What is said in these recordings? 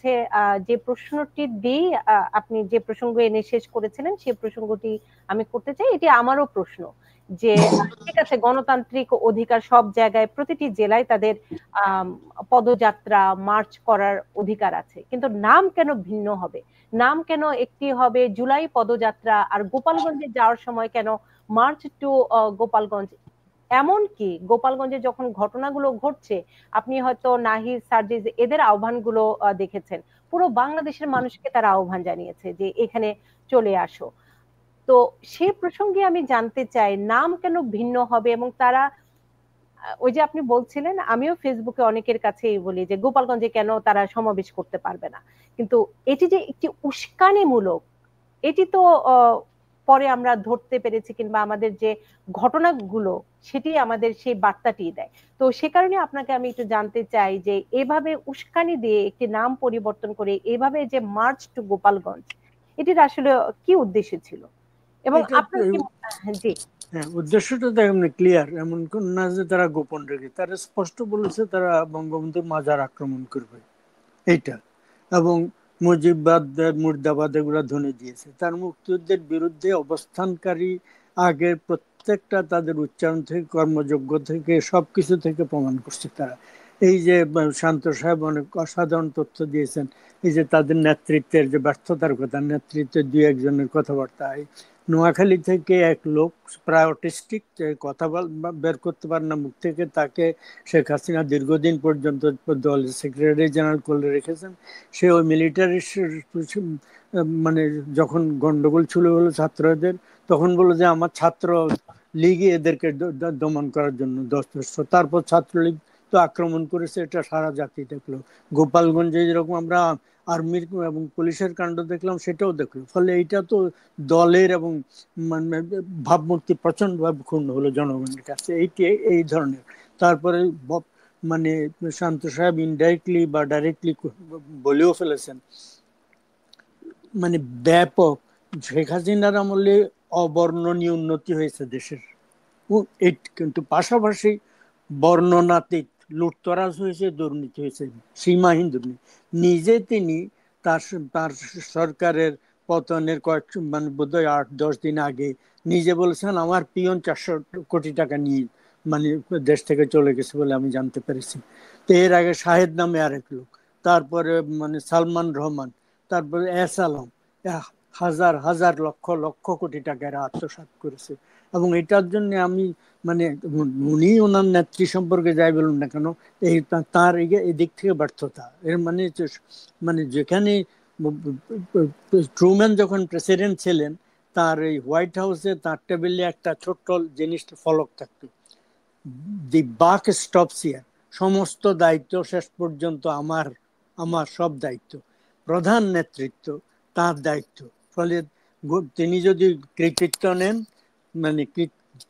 কাছে যে প্রশ্নটি দিই, আপনি যে প্রসঙ্গ এনে শেষ করেছিলেন সেই প্রসঙ্গটি আমি করতে চাই। এটি আমারও প্রশ্ন যে ঠিক আছে, গণতান্ত্রিক অধিকার সব জায়গায়, প্রতিটি জেলায় তাদের আম, পদযাত্রা মার্চ করার অধিকার আছে, কিন্তু নাম কেন ভিন্ন হবে? নাম কেন একটি হবে জুলাই পদযাত্রা, আর গোপালগঞ্জে যাওয়ার সময় কেন মার্চ টু গোপালগঞ্জ? এমনকি গোপালগঞ্জে যখন ঘটনাগুলো ঘটছে, আপনি হয়তো নাহিদ, সার্জিস এদের আহ্বানগুলো দেখেছেন, পুরো বাংলাদেশের মানুষকে তারা আহ্বান জানিয়েছে যে এখানে চলে আসো। তো সেই প্রসঙ্গে আমি জানতে চাই নাম কেন ভিন্ন হবে, এবং তারা ওই যে আপনি বলছিলেন, আমিও ফেসবুকে অনেকের কাছেই বলি যে গোপালগঞ্জে কেন তারা সমাবেশ করতে পারবে না, কিন্তু এটি যে একটি উস্কানিমূলক, এটি তো আহ, পরে আমরা ধরতে পেরেছি, কিংবা আমাদের যে ঘটনাগুলো সেটি আমাদের সেই বার্তাটি দেয়। তো সে কারণে আপনাকে আমি একটু জানতে চাই যে এভাবে উস্কানি দিয়ে একটি নাম পরিবর্তন করে এভাবে যে মার্চ টু গোপালগঞ্জ, এটির আসলে কি উদ্দেশ্য ছিল, এবং এটা আপনার কি হ্যাঁ, জি। হ্যাঁ, উদ্দেশ্যটা তো এমনি ক্লিয়ার, এমন কোন না যে তারা গোপন রেখে, তারা স্পষ্ট বলেছে তারা বঙ্গবন্ধুর মাজার আক্রমণ করবে এইটা। এবং মুজিববাদ মুর্দাবাদ এগুলা ধ্বনি দিয়েছে, তার মুক্তিযুদ্ধের বিরুদ্ধে অবস্থানকারী আগের প্রত্যেকটা তাদের উচ্চারণ থেকে, কর্মযোগ্য থেকে, সবকিছু থেকে প্রমাণ করছে তারা। এই যে শান্ত সাহেব অনেক অসাধারণ তথ্য দিয়েছেন, এই যে তাদের নেতৃত্বের যে ব্যর্থতার কথা, নেতৃত্বের দুই একজনের কথাবার্তা। নোয়াখালী থেকে এক লোক প্রায় অটিস্টিক, কথা বের করতে পারে না মুখ থেকে, তাকে শেখ হাসিনা দীর্ঘদিন পর্যন্ত দলের সেক্রেটারি জেনারেল করে রেখেছেন। সে ওই মিলিটারি মানে যখন গন্ডগোল শুরু হলো ছাত্রদের, তখন বললো যে আমার ছাত্র লীগই এদেরকে দমন করার জন্য দস্তুর। তারপর ছাত্রলীগ তো আক্রমণ করেছে, এটা সারা জাতি দেখলো। গোপালগঞ্জে যেরকম আমরা আর্মির এবং পুলিশের কাণ্ড দেখলাম, সেটাও দেখলো। ফলে এইটা তো দলের এবং মানে ভাবমূর্তি প্রচন্ড ভাবে ক্ষুণ্ণ হলো জনগণের কাছে, এইটি এই ধরনের। তারপরে মানে শান্ত সাহেব ইনডাইরেক্টলি বা ডাইরেক্টলি বলেও ফেলেছেন, মানে ব্যাপক শেখ হাসিনার আমলে অবর্ণনীয় উন্নতি হয়েছে দেশের। কিন্তু পাশাপাশি বর্ণনাতীত লুটতরাজ হয়েছে, দুর্নীতি হয়েছে, সীমাহীন দুর্নীতি। নিজে তিনি তার তার সরকারের পতনের কয়েক মানে বোধহয় 8-10 দিন আগে নিজে বলেছেন আমার পিয়ন 400 কোটি টাকা নিয়ে মানে দেশ থেকে চলে গেছে বলে আমি জানতে পেরেছি। তো এর আগে শাহেদ নামে আরেক লোক, তারপরে মানে সালমান রহমান, তারপরে এস আলম, হাজার হাজার লক্ষ লক্ষ কোটি টাকা এরা আত্মসাৎ করেছে। এবং এটার জন্য আমি মানে উনি ওনার নেত্রী সম্পর্কে যাই বলুন না কেন, এই তার এদিক থেকে ব্যর্থতা। এর মানে মানে যেখানে ট্রুম্যান যখন প্রেসিডেন্ট ছিলেন, তার এই হোয়াইট হাউসে তার টেবিলে একটা ছোট্ট জিনিস ফলক থাকতো, দি বাক স্টপস হিয়ার, সমস্ত দায়িত্ব শেষ পর্যন্ত আমার, আমার সব দায়িত্ব, প্রধান নেতৃত্ব তার দায়িত্ব। ফলে তিনি যদি কৃতিত্ব নেন, মানে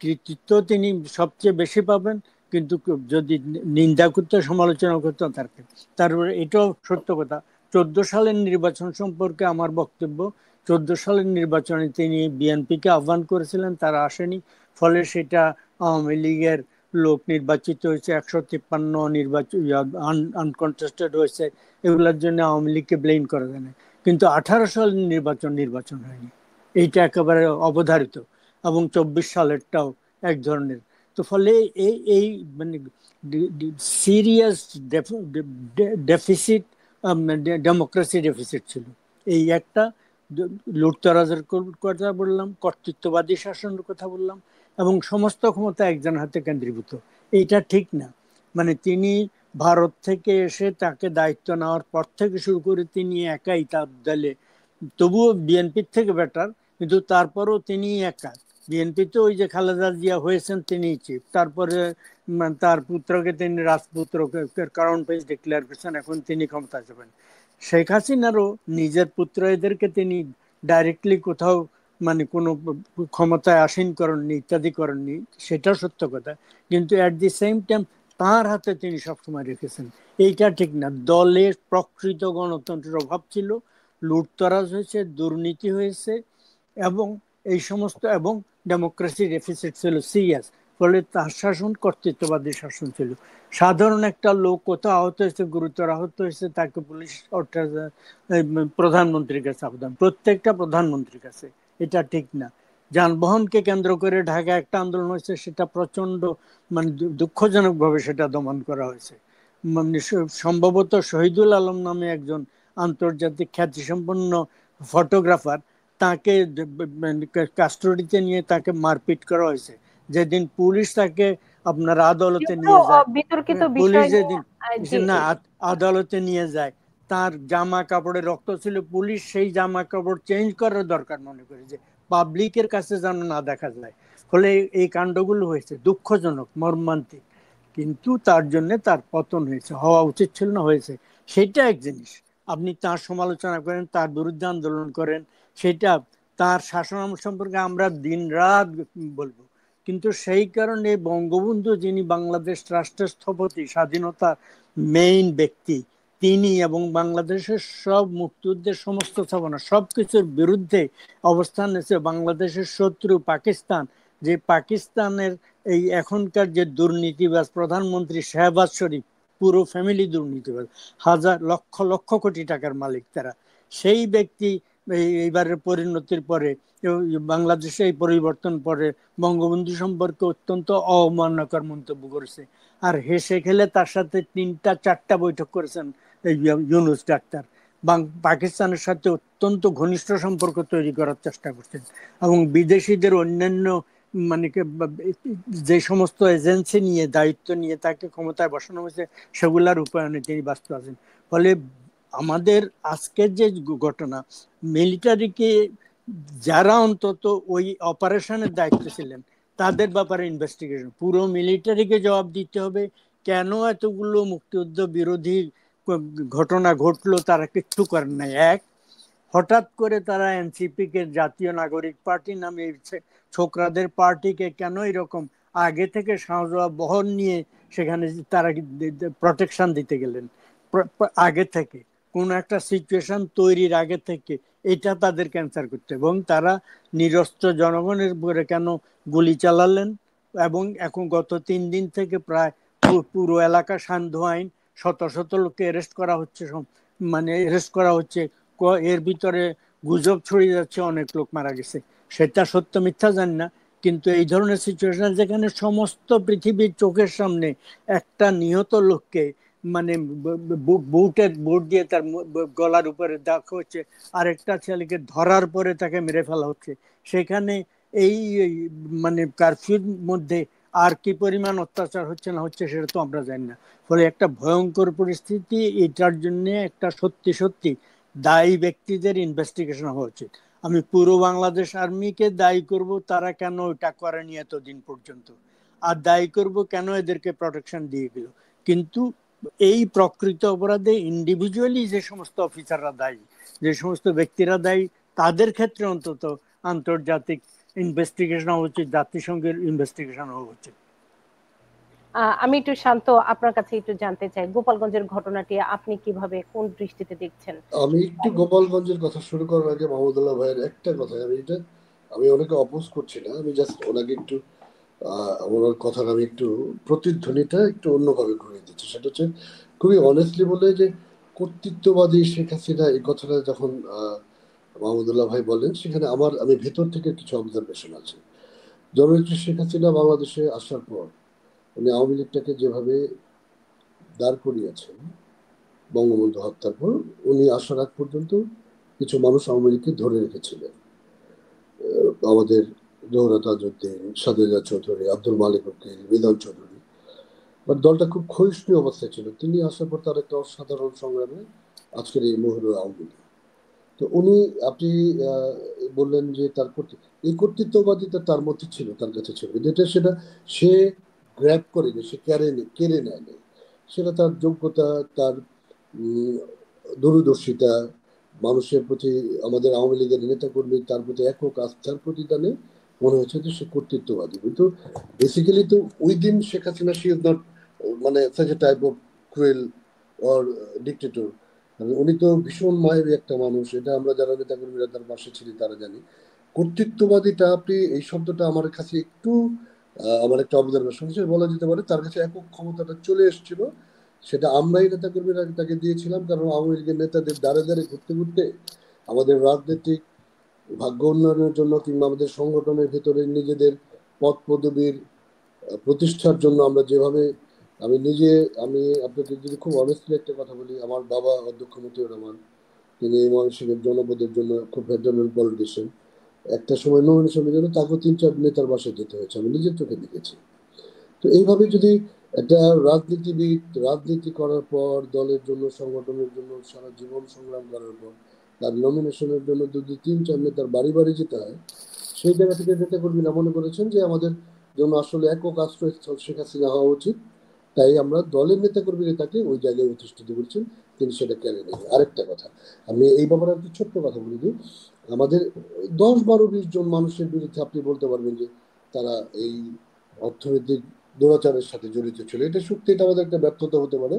কৃতিত্ব তিনি সবচেয়ে বেশি পাবেন, কিন্তু যদি নিন্দা করতে, সমালোচনা করতে তারকে। তারপরে এটাও সত্য কথা, 14 সালের নির্বাচন সম্পর্কে আমার বক্তব্য, 14 সালের নির্বাচনে তিনি বিএনপিকে আহ্বান করেছিলেন, তারা আসেনি। ফলে সেটা আওয়ামী লীগের লোক নির্বাচিত হয়েছে, 153 নির্বাচন আনকন্টেস্টেড হয়েছে। এগুলোর জন্য আওয়ামী লীগকে ব্লেম করা যায় না। কিন্তু 18 সালের নির্বাচন হয়নি, এইটা একেবারে অবধারিত। এবং 24 সালেরটাও এক ধরনের। তো ফলে এই এই মানে সিরিয়াস ডেফিসিট, ডেমোক্রেসি ডেফিসিট ছিল। এই একটা লুটতরাজের কথা বললাম, কর্তৃত্ববাদী শাসনের কথা বললাম, এবং সমস্ত ক্ষমতা একজন হাতে কেন্দ্রীভূত। এইটা ঠিক না। মানে তিনি ভারত থেকে এসে তাকে দায়িত্ব নেওয়ার পর থেকে শুরু করে তিনি একাই তার দলে, তবুও বিএনপির থেকে বেটার, কিন্তু তারপরও তিনি একা। বিএনপিতে ওই যে খালেদা জিয়া হয়েছেন তিনি চিফ, তারপরে তার পুত্রকে তিনি রাজপুত্রকে কারণ পেজ ডিক্লেয়ার করেছেন, এখন তিনি ক্ষমতা যাবেন। শেখ হাসিনারও নিজের পুত্র এদেরকে তিনি ডাইরেক্টলি কোথাও মানে কোনো ক্ষমতায় আসীন করেননি, ইত্যাদি করেননি, সেটাও সত্য কথা। কিন্তু অ্যাট দি সেম টাইম তার হাতে তিনি সবসময় রেখেছেন। এইটা ঠিক না। দলের প্রকৃত গণতন্ত্রের অভাব ছিল, লুটতরাজ হয়েছে, দুর্নীতি হয়েছে, এবং এই সমস্ত, এবং ডেমোক্রেসি ডেফিসিট ছিল সিরিয়াস। ফলে তার শাসন কর্তৃত্ববাদী শাসন ছিল। সাধারণ একটা লোক কোথাও আহত হয়েছে, গুরুতর আহত হয়েছে, তাকে পুলিশ প্রধানমন্ত্রীর কাছে আবেদন, প্রত্যেকটা প্রধানমন্ত্রীর কাছে। এটা ঠিক না। যানবাহনকে কেন্দ্র করে ঢাকা একটা আন্দোলন হয়েছে, সেটা প্রচন্ড মানে দুঃখজনক ভাবে সেটা দমন করা হয়েছে। মানে সম্ভবত শহীদুল আলম নামে একজন আন্তর্জাতিক খ্যাতিসম্পন্ন ফটোগ্রাফার, তাকে কাস্টডিতে নিয়ে তাকে মারপিট করা হয়েছে। যেদিন পুলিশ তাকে আপনার আদালতে নিয়ে যায়, বিতর্কিত পুলিশ বিষয় নিয়ে। যেদিন জি। না আদালতে নিয়ে যায়, তার জামা কাপড়ে রক্ত ছিল, পুলিশ সেই জামা কাপড় চেঞ্জ করার দরকার মনে করে যে পাবলিকের কাছে যেন না দেখা যায়। ফলে এই কাণ্ডগুলো হয়েছে, দুঃখজনক, মর্মান্তিক। কিন্তু তার জন্য তার পতন হয়েছে, হওয়া উচিত ছিল না, হয়েছে। সেটা এক জিনিস। আপনি তার সমালোচনা করেন, তার বিরুদ্ধে আন্দোলন করেন, সেটা তার শাসনামল সম্পর্কে আমরা দিন রাত বলবো। কিন্তু সেই কারণে বঙ্গবন্ধু, যিনি বাংলাদেশ রাষ্ট্রের স্থপতি, স্বাধীনতার মেইন ব্যক্তি, তিনি এবং বাংলাদেশের সব মুক্তিযুদ্ধের সমস্ত স্থাপনা সবকিছুর বিরুদ্ধে অবস্থান নিয়েছে। বাংলাদেশের শত্রু পাকিস্তান, যে পাকিস্তানের এই এখনকার যে দুর্নীতিবাজ প্রধানমন্ত্রী শাহবাজ শরীফ, পুরো ফ্যামিলি দুর্নীতিবাজ, হাজার লক্ষ লক্ষ কোটি টাকার মালিক তারা। সেই ব্যক্তি এইবারের পরিণতির পরে, বাংলাদেশে এই পরিবর্তন পরে বঙ্গবন্ধু সম্পর্কে অত্যন্ত অবমাননাকর মন্তব্য করেছে। আর হেসে খেলে তার সাথে 3টা 4টা বৈঠক করেছেন এই ইউনূস ডাক্তার। পাকিস্তানের সাথে অত্যন্ত ঘনিষ্ঠ সম্পর্ক তৈরি করার চেষ্টা করছেন, এবং বিদেশিদের অন্যান্য মানে যে সমস্ত এজেন্সি নিয়ে দায়িত্ব নিয়ে তাকে ক্ষমতায় বসানো হয়েছে, সেগুলার রূপায়ণে তিনি ব্যস্ত আছেন। ফলে আমাদের আজকের যে ঘটনা, মিলিটারিকে যারা অন্তত ওই অপারেশনের দায়িত্ব ছিলেন, তাদের ব্যাপারে ইনভেস্টিগেশন, পুরো মিলিটারিকে জবাব দিতে হবে। কেন এতগুলো মুক্তিযুদ্ধ বিরোধী ঘটনা ঘটলো, তারা কিচ্ছু করেন নাই। এক, হঠাৎ করে তারা এনসিপি কে, জাতীয় নাগরিক পার্টি নামে ছোকরাদের পার্টিকে কেন এরকম আগে থেকে সাঁজোয়া বহন নিয়ে সেখানে তারা প্রটেকশন দিতে গেলেন? আগে থেকে কোন একটা সিচুয়েশন তৈরির আগে থেকে এটা তাদের ক্যান্সার করতে, এবং তারা নিরস্ত্র জনগণের উপরে কেন গুলি চালালেন? এবং এখন গত 3 দিন থেকে প্রায় পুরো এলাকা সান্ধ্য আইন, শত শত লোককে অ্যারেস্ট করা হচ্ছে, মানে অ্যারেস্ট করা হচ্ছে। এর ভিতরে গুজব ছড়িয়ে যাচ্ছে অনেক লোক মারা গেছে, সেটা সত্য মিথ্যা জানি না। কিন্তু এই ধরনের সিচুয়েশন যেখানে সমস্ত পৃথিবীর চোখের সামনে একটা নিহত লোককে মানে বুট দিয়ে তার গলার উপরে দেখা হচ্ছে, আরেকটা ছেলেকে ধরার পরে তাকে মেরে ফেলা হচ্ছে, সেখানে এই মানে কারফিউর মধ্যে আর কি পরিমাণ অত্যাচার হচ্ছে না হচ্ছে সেটা তো আমরা জানি না। ফলে একটা ভয়ঙ্কর পরিস্থিতি। এটার জন্য একটা সত্যি সত্যি দায়ী ব্যক্তিদের ইনভেস্টিগেশন হওয়া উচিত। আমি পুরো বাংলাদেশ আর্মিকে দায়ী করব, তারা কেন এটা করেনি এতদিন পর্যন্ত, আর দায়ী করব কেন এদেরকে প্রোটেকশন দিয়ে গেল। কিন্তু এই প্রকৃত অপরাধে ইন্ডিভিজুয়ালি যে সমস্ত অফিসাররা দায়ী, যে সমস্ত ব্যক্তিরা দায়ী, তাদের ক্ষেত্রে অন্তত আন্তর্জাতিক ইনভেস্টিগেশন হওয়া উচিত, জাতিসংঘের ইনভেস্টিগেশন হওয়া উচিত। আমি একটু শান্ত, আপনার কাছে একটু জানতে চাই, গোপালগঞ্জের ঘটনাটি আপনি কিভাবে, কোন দৃষ্টিতে দেখছেন? আমি একটু গোপালগঞ্জের কথা শুরু করার আগে মাহমুদুল্লাহ ভাইয়ের একটা কথা, আমি ওনাকে অপোজ করছি না, আমি জাস্ট ওনাকে একটু ওনার কথার আমি একটু প্রতিধ্বনিটা একটু অন্যভাবে ঘুরিয়ে দিচ্ছি। সেটা হচ্ছে খুবই অনেস্টলি বলে যে কর্তৃত্ববাদী শেখ হাসিনা, এই কথাটা যখন মাহমুদুল্লাহ ভাই বলেন, সেখানে আমি ভেতর থেকে কিছু অবজারভেশন আছে। জননেত্রী শেখ হাসিনা বাংলাদেশে আসার পর উনি আওয়ামী লীগটাকে যেভাবে দাঁড় করিয়েছেন বঙ্গবন্ধু হত্যার পর, উনি আসার আগ পর্যন্ত কিছু মানুষ আওয়ামী লীগকে ধরে রেখেছিলেন। আমাদের জোহরা তাজউদ্দিন, সাদেজা চৌধুরী, আব্দুল মালিক উকিল, মিলন চৌধুরী, বাট দলটা খুব ক্ষয়িষ্ণু অবস্থায় ছিল। তিনি আসার পর তার একটা অসাধারণ সংগ্রামে আজকের এই মুহূর্তে আওয়ামী লীগ। তো উনি, আপনি বললেন যে তার এই কর্তৃত্ববাদিতা তার মধ্যে ছিল, তার কাছে ছিল, যেটা সেটা সে গ্র্যাব করেনি, সে কেড়ে নেয়নি। সেটা তার যোগ্যতা, তার দূরদর্শিতা, মানুষের প্রতি, আমাদের আওয়ামী লীগের নেতা কর্মী তার প্রতি একক আস্থার প্রতিদানে মনে হচ্ছে যে সে কর্তৃত্ববাদী। কিন্তু বেসিক্যালি তো ওই দিন Sheikh Hasina, she is not মানে such a type of cruel or dictator. উনি তো ভীষণ মায়ের একটা মানুষ, এটা আমরা যারা নেতা কর্মীরা তার পাশে ছিলি তারা জানি। কর্তৃত্ববাদীটা, আপনি এই শব্দটা আমার কাছে একটু আমার একটা অবজারভেশন হিসেবে বলা যেতে পারে তার কাছে একক ক্ষমতাটা চলে এসেছিল, সেটা আমরাই নেতা কর্মীরা তাকে দিয়েছিলাম, কারণ আওয়ামী লীগের নেতাদের দ্বারে দ্বারে ঘুরতে ঘুরতে আমাদের রাজনৈতিক ভাগ্য উন্নয়নের জন্য কিংবা আমাদের সংগঠনের ভেতরে নিজেদের পদ পদবীর প্রতিষ্ঠার জন্য আমরা যেভাবে, আমি নিজে, আমি আপনাকে যদি খুব অনেস্টলি একটা কথা বলি, আমার বাবা অধ্যক্ষ মতিউর রহমান, তিনি ময়মনসিংহের জনপদের জন্য খুব ভেটারেন পলিটিশিয়ান, একটা সময় নমিনেশনের জন্য তাকে 3-4 নেতার বাসায় যেতে হয়েছে, আমি নিজের চোখে দেখেছি। তো এইভাবে যদি একটা রাজনীতিবিদ রাজনীতি করার পর দলের জন্য সংগঠনের জন্য সারা জীবন সংগ্রাম করার পর তার নমিনেশনের জন্য যদি 3-4 নেতার বাড়ি বাড়ি যেতে হয়, সেই জায়গা থেকে নেতা কর্মীরা মনে করেছেন যে আমাদের জন্য আসলে একক আশ্রয়স্থল শেখ হাসিনা হওয়া উচিত, তাই আমরা দলের নেতা কর্মীরা তাকে ওই জায়গায় প্রতিষ্ঠিত করেছেন, তিনি সেটা কেড়ে নেন। আরেকটা কথা, আমি এই ব্যাপারে একটু ছোট্ট কথা বলে দিই, আমাদের 10-12-20 জন মানুষের বিরুদ্ধে আপনি বলতে পারবেন যে তারা এই অর্থনৈতিক দুরাচারের সাথে জড়িত ছিল, এটা সত্যি, এটা আমাদের একটা ব্যর্থতা হতে পারে,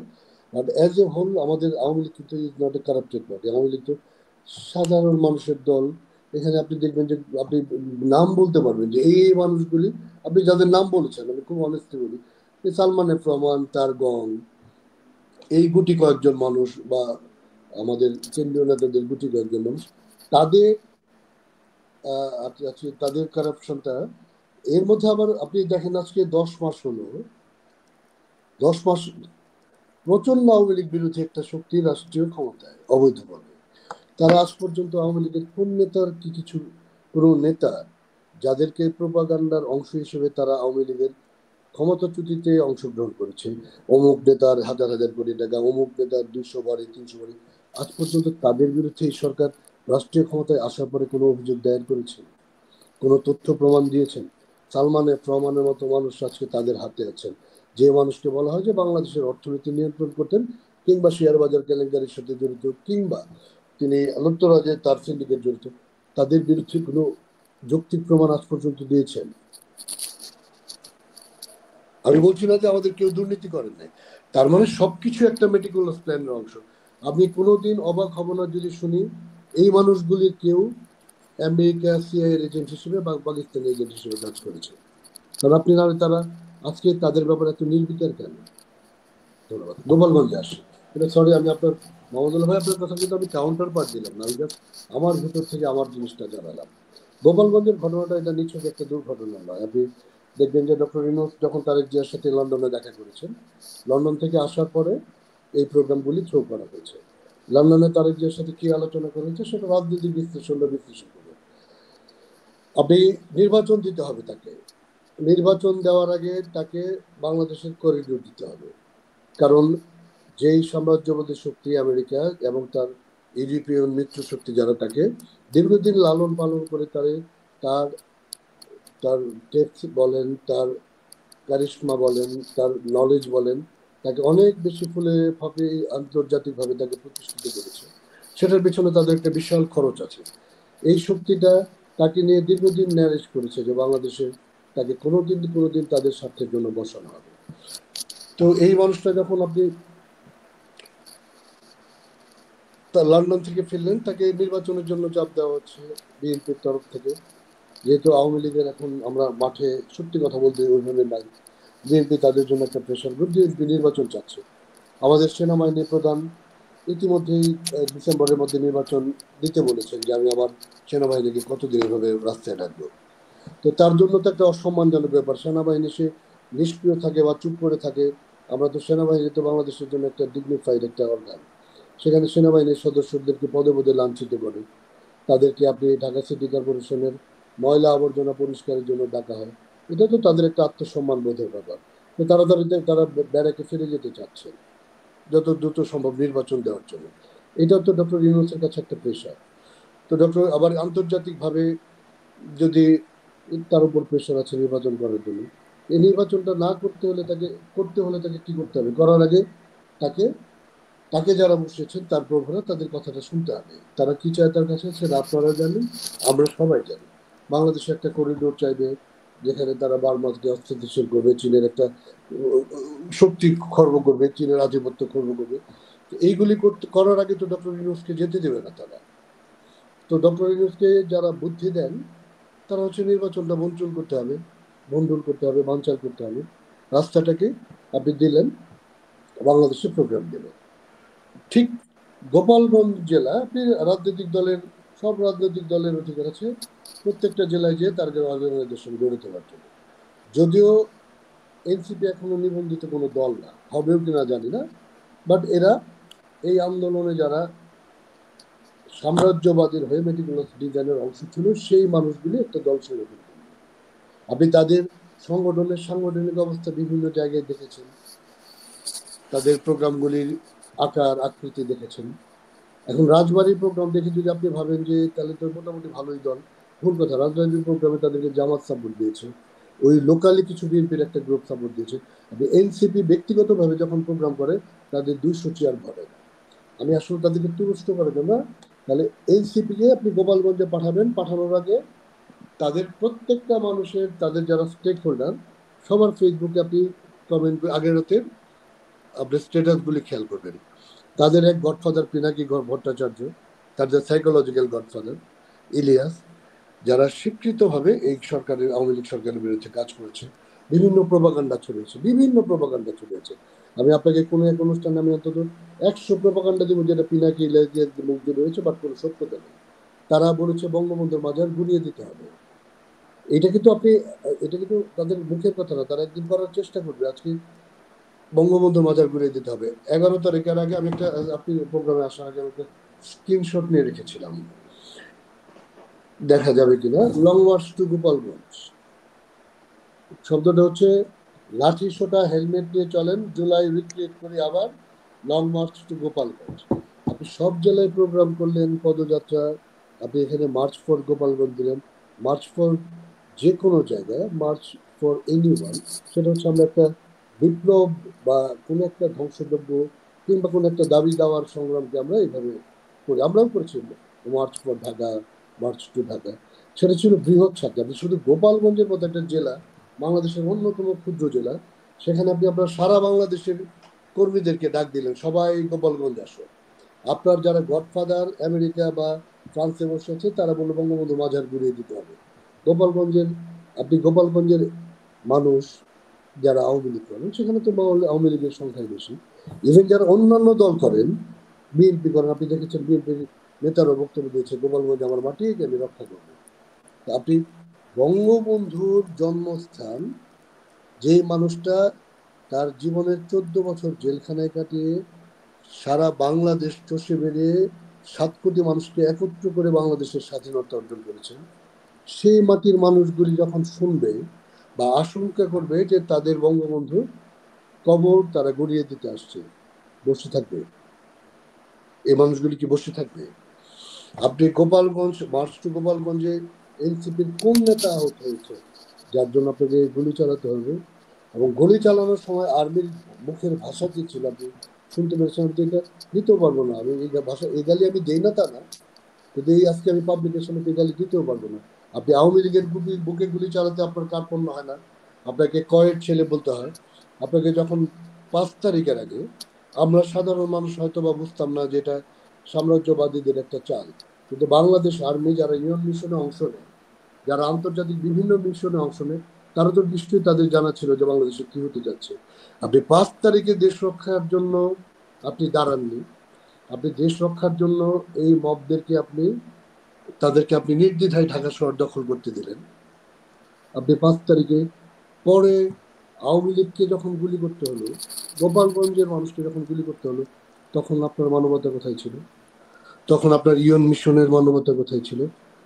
বাট অ্যাজ এ হোল আমাদের আওয়ামী লীগ কিন্তু is not a corrupted party. Awami League তো সাধারণ মানুষের দল। এখানে আপনি দেখবেন যে আপনি নাম বলতে পারবেন যে এই মানুষগুলি, আপনি যাদের নাম বলেছেন, আমি খুব অনেস্টলি বলি, সালমান এফ রহমান, তার গং, এই গুটি কয়েকজন মানুষ বা আমাদের কেন্দ্রীয় নেতাদের গুটি কয়েকজন মানুষ, তাদের তাদের কারাপশনটা, এর মধ্যে আবার আপনি দেখেন আজকে 10 মাস হলো, 10 মাস প্রচন্ড আওয়ামী লীগ বিরোধী একটা শক্তি রাষ্ট্রীয় ক্ষমতায় অবৈধভাবে, তারা আজ পর্যন্ত আওয়ামী লীগের কোন নেতার কি কিছু, কোনো নেতা যাদেরকে প্রোপাগান্ডার অংশ হিসেবে তারা আওয়ামী লীগের ক্ষমতাচ্যুতিতে অংশগ্রহণ করেছে, অমুক নেতার হাজার হাজার কোটি টাকা, অমুক নেতার 200 বাড়ি 300 বাড়ি, আজ পর্যন্ত তাদের বিরুদ্ধে এই সরকার রাষ্ট্রীয় ক্ষমতায় আসার পরে কোনো অভিযোগ দায়ের করেছে, কোনো তথ্য প্রমাণ দিয়েছেন? সালমানের প্রমাণের মতো মানুষ আজকে তাদের হাতে আছেন, যে মানুষকে বলা হয় যে বাংলাদেশের অর্থনীতি নিয়ন্ত্রণ করতেন, কিংবা শেয়ার বাজার কেলেঙ্কারির সাথে জড়িত, কিংবা তিনি লুটতরাজে তার সিন্ডিকেট জড়িত, তাদের বিরুদ্ধে কোনো যৌক্তিক প্রমাণ আজ পর্যন্ত দিয়েছেন? আমি বলছি না যে আমাদের কেউ দুর্নীতি করেন নাই, তার মানে সবকিছু একটা মেটিকুলাস প্ল্যানের অংশ। আপনি কোনোদিন অবাক হব না যদি শুনি এই মানুষগুলির কেউ আমেরিকা সিআইএর এজেন্ট হিসেবে বা পাকিস্তানি এজেন্ট হিসেবে কাজ করেছে। কারণ আপনি না, তারা আজকে তাদের ব্যাপারে এত নির্বিকার কেন? ধন্যবাদ। গোপালগঞ্জে আসি, এটা সরি, আমি আপনার মোহাম্মদুল্লাহ ভাই আপনার কথা কিন্তু আমি কাউন্টার পার্ট দিলাম না, আমি জাস্ট আমার ভেতর থেকে আমার জিনিসটা জানালাম। গোপালগঞ্জের ঘটনাটা এটা নিছক একটা দুর্ঘটনা নয়। আপনি দেখবেন যে ডক্টর ইউনূস যখন তারেক জিয়ার সাথে লন্ডনে দেখা করেছেন, লন্ডন থেকে আসার পরে এই প্রোগ্রামগুলি থ্রো করা হয়েছে। লন্ডনে তারেক জিয়ার সাথে কি আলোচনা করেছে সেটা রাজনীতিক বিশ্লেষণ করবে। আপনি নির্বাচন দিতে হবে তাকে, নির্বাচন দেওয়ার আগে তাকে বাংলাদেশের করিডোর দিতে হবে, কারণ যেই সাম্রাজ্যবাদী শক্তি আমেরিকা এবং তার ইউরোপীয় মিত্র শক্তি যারা তাকে দীর্ঘদিন লালন পালন করে, তার তার টেক্স বলেন, তার কারিশমা বলেন, তার নলেজ বলেন, তাকে অনেক বেশি ফুলে ফাঁপে আন্তর্জাতিকভাবে তাকে প্রতিষ্ঠিত করেছে, সেটার পেছনে তাদের একটা বিশাল খরচ আছে। এই শক্তিটা তাকে নিয়ে দীর্ঘদিন ন্যারেজ করেছে যে বাংলাদেশে তাকে কোনোদিন তাদের স্বার্থের জন্য বসানো হবে। তো এই মানুষটা যখন আপনি লন্ডন থেকে ফিরলেন, তাকে নির্বাচনের জন্য চাপ দেওয়া হচ্ছে বিএনপির তরফ থেকে, যেহেতু আওয়ামী লীগের এখন আমরা মাঠে সত্যি কথা বলতে ওইভাবে নাই, বিএনপি তাদের জন্য একটা প্রেশার গ্রুপ, বিএনপি নির্বাচন চাচ্ছে। আমাদের সেনাবাহিনী প্রধান ইতিমধ্যেই ডিসেম্বরের মধ্যে নির্বাচন দিতে বলেছেন যে আমি আমার সেনাবাহিনীকে কতদিন এভাবে রাস্তায় ডাকবো। তো তার জন্য তো একটা অসম্মানজনক ব্যাপার, সেনাবাহিনী সে নিষ্ক্রিয় থাকে বা চুপ করে থাকে। আমরা তো সেনাবাহিনী তো বাংলাদেশের জন্য একটা ডিগনিফাইড একটা অর্গান, সেখানে সেনাবাহিনীর সদস্যদেরকে পদে পদে লাঞ্ছিত করে, তাদেরকে আপনি ঢাকা সিটি কর্পোরেশনের ময়লা আবর্জনা পরিষ্কারের জন্য ডাকা হয়, এটা তো তাদের একটা আত্মসম্মান বোধের ব্যাপার। তো তারা ব্যারাকে ফিরে যেতে চাচ্ছে যত দ্রুত সম্ভব নির্বাচন দেওয়ার জন্য। এটাও তো ডক্টর ইউনূসের কাছে একটা প্রেশার। তো ডক্টর আবার আন্তর্জাতিকভাবে যদি তার উপর প্রেশার আছে নির্বাচন করার জন্য, এই নির্বাচনটা না করতে হলে তাকে কি করতে হবে? করার আগে তাকে তাকে যারা বসেছেন তার প্রভুরা, তাদের কথাটা শুনতে হবে। তারা কি চায় তার কাছে সেটা আপনারা জানেন, আমরা সবাই জানি। বাংলাদেশে একটা করিডোর চাইবে, যেখানে তারা বার্মাকে অস্থিতিশীল করবে, চীনের একটা শক্তি খর্ব করবে, চীনের আধিপত্য খর্ব করবে। তো এইগুলি করার আগে তো ডক্টর ইউনূসকে যেতে দেবে না তারা। তো ডক্টর ইউনূসকে যারা বুদ্ধি দেন, তারা হচ্ছে নির্বাচনটা বঞ্চন করতে হবে, বন্ডুল করতে হবে, বানচাল করতে হবে, রাস্তাটাকে আপনি দিলেন, বাংলাদেশে প্রোগ্রাম দিলেন। ঠিক গোপালগঞ্জ জেলা, আপনি রাজনৈতিক দলের, সব রাজনৈতিক দলের অধিকার আছে প্রত্যেকটা জেলায় যেয়ে তার অর্গানাইজেশন গড়ে তোলার জন্য। যদিও এনসিপি এখনো নিবন্ধিত কোনো দল না, হবেও কিনা জানি না, বাট এরা এই আন্দোলনে যারা সাম্রাজ্যবাদীর হয়ে মেটিকুলাস ডিজাইনের অংশ ছিল, সেই মানুষগুলি একটা দল সংগঠন করবে। আপনি তাদের সংগঠনের সাংগঠনিক অবস্থা বিভিন্ন জায়গায় দেখেছেন, তাদের প্রোগ্রামগুলির আকার আকৃতি দেখেছেন। এখন রাজবাড়ির প্রোগ্রাম দেখে যদি আপনি ভাবেন যে তাহলে তো মোটামুটি ভালোই দল, ভুল কথা। রাজবাড়ির প্রোগ্রামে তাদেরকে জামাত সাপোর্ট দিয়েছে, ওই লোকালি কিছু বিএনপির একটা গ্রুপ সাপোর্ট দিয়েছে। আপনি এনসিপি ব্যক্তিগতভাবে যখন প্রোগ্রাম করে তাদের 200 চেয়ার ভরে। আমি আসলে তাদেরকে তুরস্ক করে দেব না। তাহলে এনসিপিকে আপনি গোপালগঞ্জে পাঠাবেন, পাঠানোর আগে তাদের প্রত্যেকটা মানুষের, তাদের যারা স্টেক হোল্ডার, সবার ফেসবুকে আপনি কমেন্ট, আগের রাতে আপনি স্ট্যাটাসগুলি খেয়াল করবেন। তাদের এক গডফাদার পিনাকি ভট্টাচার্য, তাদের সাইকোলজিক্যাল গডফাদার ইলিয়াস, যারা স্বীকৃতভাবে এই সরকারের, আওয়ামী লীগ সরকারের বিরুদ্ধে কাজ করেছে, বিভিন্ন প্রোপাগান্ডা ছড়িয়েছে। আমি আপনাকে কোনো এক অনুষ্ঠানে আমি অন্তত 100 প্রোপাগান্ডা দেবো যেটা পিনাকি ইলিয়াসের মুখ দিয়ে রয়েছে, বাট কোনো সত্যতা নেই। তারা বলেছে বঙ্গবন্ধুর মাজার ঘুরিয়ে দিতে হবে। এটা কিন্তু তাদের মুখের কথা না, তারা একদিন করার চেষ্টা করবে। আজকে বঙ্গবন্ধুর মাজার ঘুরিয়ে দিতে হবে। 11 তারিখের আগে আমি একটা, আপনি প্রোগ্রামে আসার আগে আমি একটা স্ক্রিনশট নিয়ে রেখেছিলাম, দেখা যাবে কিনা। লং মার্চ টু গোপালগঞ্জ শব্দটা হচ্ছে লাঠি সোটা হেলমেট নিয়ে চলেন, জুলাই রিক্রিয়েট করি আবার, লং মার্চ টু গোপালগঞ্জ। আপনি সব জেলায় প্রোগ্রাম করলেন, পদযাত্রা, আপনি এখানে মার্চ ফর গোপালগঞ্জ দিলেন, মার্চ ফর যে কোনো জায়গায়, মার্চ ফর এনিওয়ান। সেটা হচ্ছে আমরা একটা বিপ্লব বা কোনো একটা ধ্বংসযজ্ঞ কিংবা কোনো একটা দাবি দেওয়ার সংগ্রামকে আমরা এইভাবে করি। আমরাও করেছি march for Dhaka, march to Dhaka. সেটা ছিল বৃহৎ ছাত্র। আপনি শুধু গোপালগঞ্জের মতো একটা জেলা, বাংলাদেশের অন্যতম ক্ষুদ্র জেলা, সেখানে আপনি আপনার সারা বাংলাদেশের কর্মীদেরকে ডাক দিলেন, সবাই গোপালগঞ্জ আসো। আপনার যারা গডফাদার আমেরিকা বা ফ্রান্সে বসে আছে তারা বললো বঙ্গবন্ধু মাজার ঘুরিয়ে দিতে হবে। গোপালগঞ্জের মানুষ যারা আওয়ামী লীগ করেন, সেখানে তো আওয়ামী লীগের সংখ্যাই বেশি। ইভেন যারা অন্যান্য দল করেন, বিএনপি করেন, আপনি দেখেছেন বিএনপির নেতারা বক্তব্য দিয়েছে গোপালগঞ্জ আমার মাটি, আমি রক্ষা করবো। আপনি বঙ্গবন্ধুর জন্মস্থান, যে মানুষটা তার জীবনের 14 বছর জেলখানায় কাটিয়ে সারা বাংলাদেশ চষে বেরিয়ে 7 কোটি মানুষকে একত্র করে বাংলাদেশের স্বাধীনতা অর্জন করেছেন, সেই মাটির মানুষগুলি যখন শুনবে বা আশঙ্কা করবে যে তাদের বঙ্গবন্ধু কবর তারা গড়িয়ে দিতে আসছে, বসে থাকবে? এই মানুষগুলি কি বসে থাকবে? আপনি গোপালগঞ্জ, মার্চ টু গোপালগঞ্জে এনসিপির কোন নেতা আহত হয়েছে যার জন্য আপনাকে গুলি চালাতে হবে? এবং গুলি চালানোর সময় আর্মির মুখের ভাষা কি ছিল আপনি শুনতে পেরেছেন? আমি তো এটা দিতেও পারবো না। আমি এই ভাষা, এই গালি আমি দেই না তা না, কিন্তু এই আজকে আমি পাবলিকেশনে এই গালি দিতেও পারবো না। আপনি আওয়ামী লীগের বুকে গুলি চালাতে আপনার কার্পণ্য হয় না? আপনাকে কয়ের ছেলে বলতে হয়? আপনাকে যখন 5 তারিখের আগে, আমরা সাধারণ মানুষ হয়তো বা বুঝতাম না যে এটা সাম্রাজ্যবাদীদের একটা চাল, কিন্তু বাংলাদেশ আর্মি যারা ইউএন মিশনে অংশ নেয়, যারা আন্তর্জাতিক বিভিন্ন মিশনে অংশ নেয়, তারা তো নিশ্চয়ই তাদের জানা ছিল যে বাংলাদেশে কি হতে যাচ্ছে। আপনি 5 তারিখে দেশ রক্ষার জন্য আপনি দাঁড়াননি, আপনি দেশ রক্ষার জন্য এই মবদেরকে তাদেরকে আপনি নির্দ্বিধায় ঢাকা শহর দখল করতে দিলেন। আপনি 5 তারিখে পরে আওয়ামী লীগকে যখন গুলি করতে হলো, গোপালগঞ্জের মানুষকে যখন গুলি করতে হলো, তখন আপনার মানবতা কোথায় ছিল? তখন আপনার ইউএন মিশনের মানবতা কোথায় ছিল?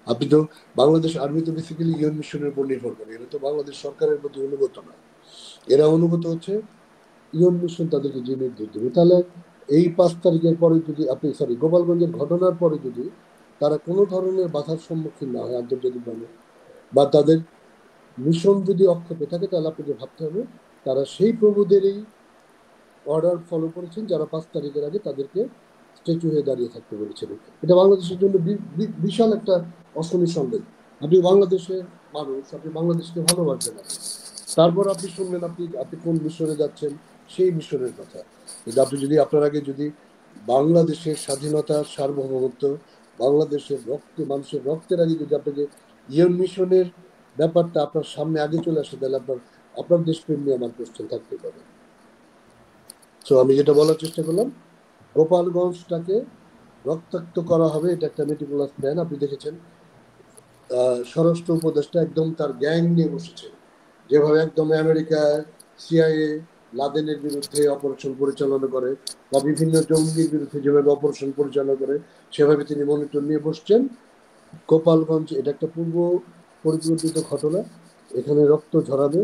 আপনি তো, বাংলাদেশ আর্মি তো বেসিক্যালি ইউএন মিশনের উপর নির্ভর করে, এরা তো বাংলাদেশ সরকারের প্রতি অনুগত না, এরা অনুগত হচ্ছে ইউএন মিশন তাদেরকে যে নির্দেশ দেবে। তাহলে এই 5 তারিখের পরে যদি আপনি, গোপালগঞ্জের ঘটনার পরে যদি তারা কোনো ধরনের বাধার সম্মুখীন না হয় আন্তর্জাতিকভাবে, বা তাদের মিশন যদি অক্ষত থাকে, তাহলে আপনাকে ভাবতে হবে তারা সেই প্রভুদেরই অর্ডার ফলো করেছেন যারা 5 তারিখের আগে তাদেরকে স্ট্যাচু হয়ে দাঁড়িয়ে থাকতে বলেছিল। এটা বাংলাদেশের জন্য বিশাল একটা অশনি সংকেত। আপনি বাংলাদেশের মানুষ, আপনি বাংলাদেশকে ভালোবাসবেন না, তারপর আপনি শুনবেন আপনি কোন মিশনে যাচ্ছেন সেই মিশনের কথা। কিন্তু আপনি যদি আপনার আগে যদি বাংলাদেশের স্বাধীনতার সার্বভৌমত্ব, বাংলাদেশের রক্তে, মানুষের রক্তের আগে যদি আপনাকে ইউএন মিশনের ব্যাপারটা আপনার সামনে আগে চলে আসে, তাহলে আপনার আপনার দেশপ্রেম নিয়ে আমার কোশ্চেন থাকতে পারে। তো আমি যেটা বলার চেষ্টা করলাম, গোপালগঞ্জটাকে রক্তাক্ত করা হবে, এটা একটা মেটিকুলাস প্ল্যান। আপনি দেখেছেন স্বরাষ্ট্র উপদেষ্টা একদম তার গ্যাং নিয়ে বসেছে, যেভাবে একদম আমেরিকায় সিআইএ লাদেনের বিরুদ্ধে অপারেশন পরিচালনা করে বা বিভিন্ন জঙ্গির বিরুদ্ধে যেভাবে অপারেশন পরিচালনা করে, সেভাবে তিনি মনিটর নিয়ে বসছেন। গোপালগঞ্জ এটা একটা পূর্ব পরিকল্পিত ঘটনা। এখানে রক্ত ঝরাবে,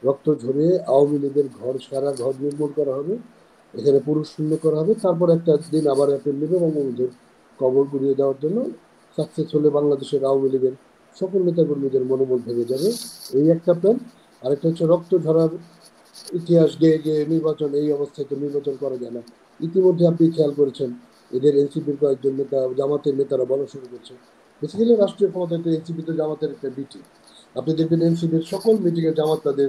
রক্ত ঝরিয়ে আওয়ামী লীগের ঘর, সারা ঘর নির্মূল করা হবে, এখানে পুরুষ শূন্য করা হবে। তারপর একটা দিন আবার অ্যাপেল নেবে বঙ্গবন্ধুর কবর গুড়িয়ে দেওয়ার জন্য। সাকসেস হলে বাংলাদেশের আওয়ামী লীগের সকল নেতাকর্মীদের মনোবল ভেঙে যাবে, এই একটা প্ল্যান। আরেকটা হচ্ছে রক্ত ঝরার ইতিহাস গেয়ে গিয়ে নির্বাচন, এই অবস্থায় তো নির্বাচন করা যায় না। ইতিমধ্যে আপনি খেয়াল করেছেন এদের এনসিপির কয়েকজন নেতা, জামাতের নেতারা বলা শুরু করছে। বেসিক্যালি রাষ্ট্রীয় ক্ষমতায় তো এনসিপি তো জামাতের একটা বিটি। আপনি দেখবেন এনসিপির সকল মিটিংয়ে জামাত তাদের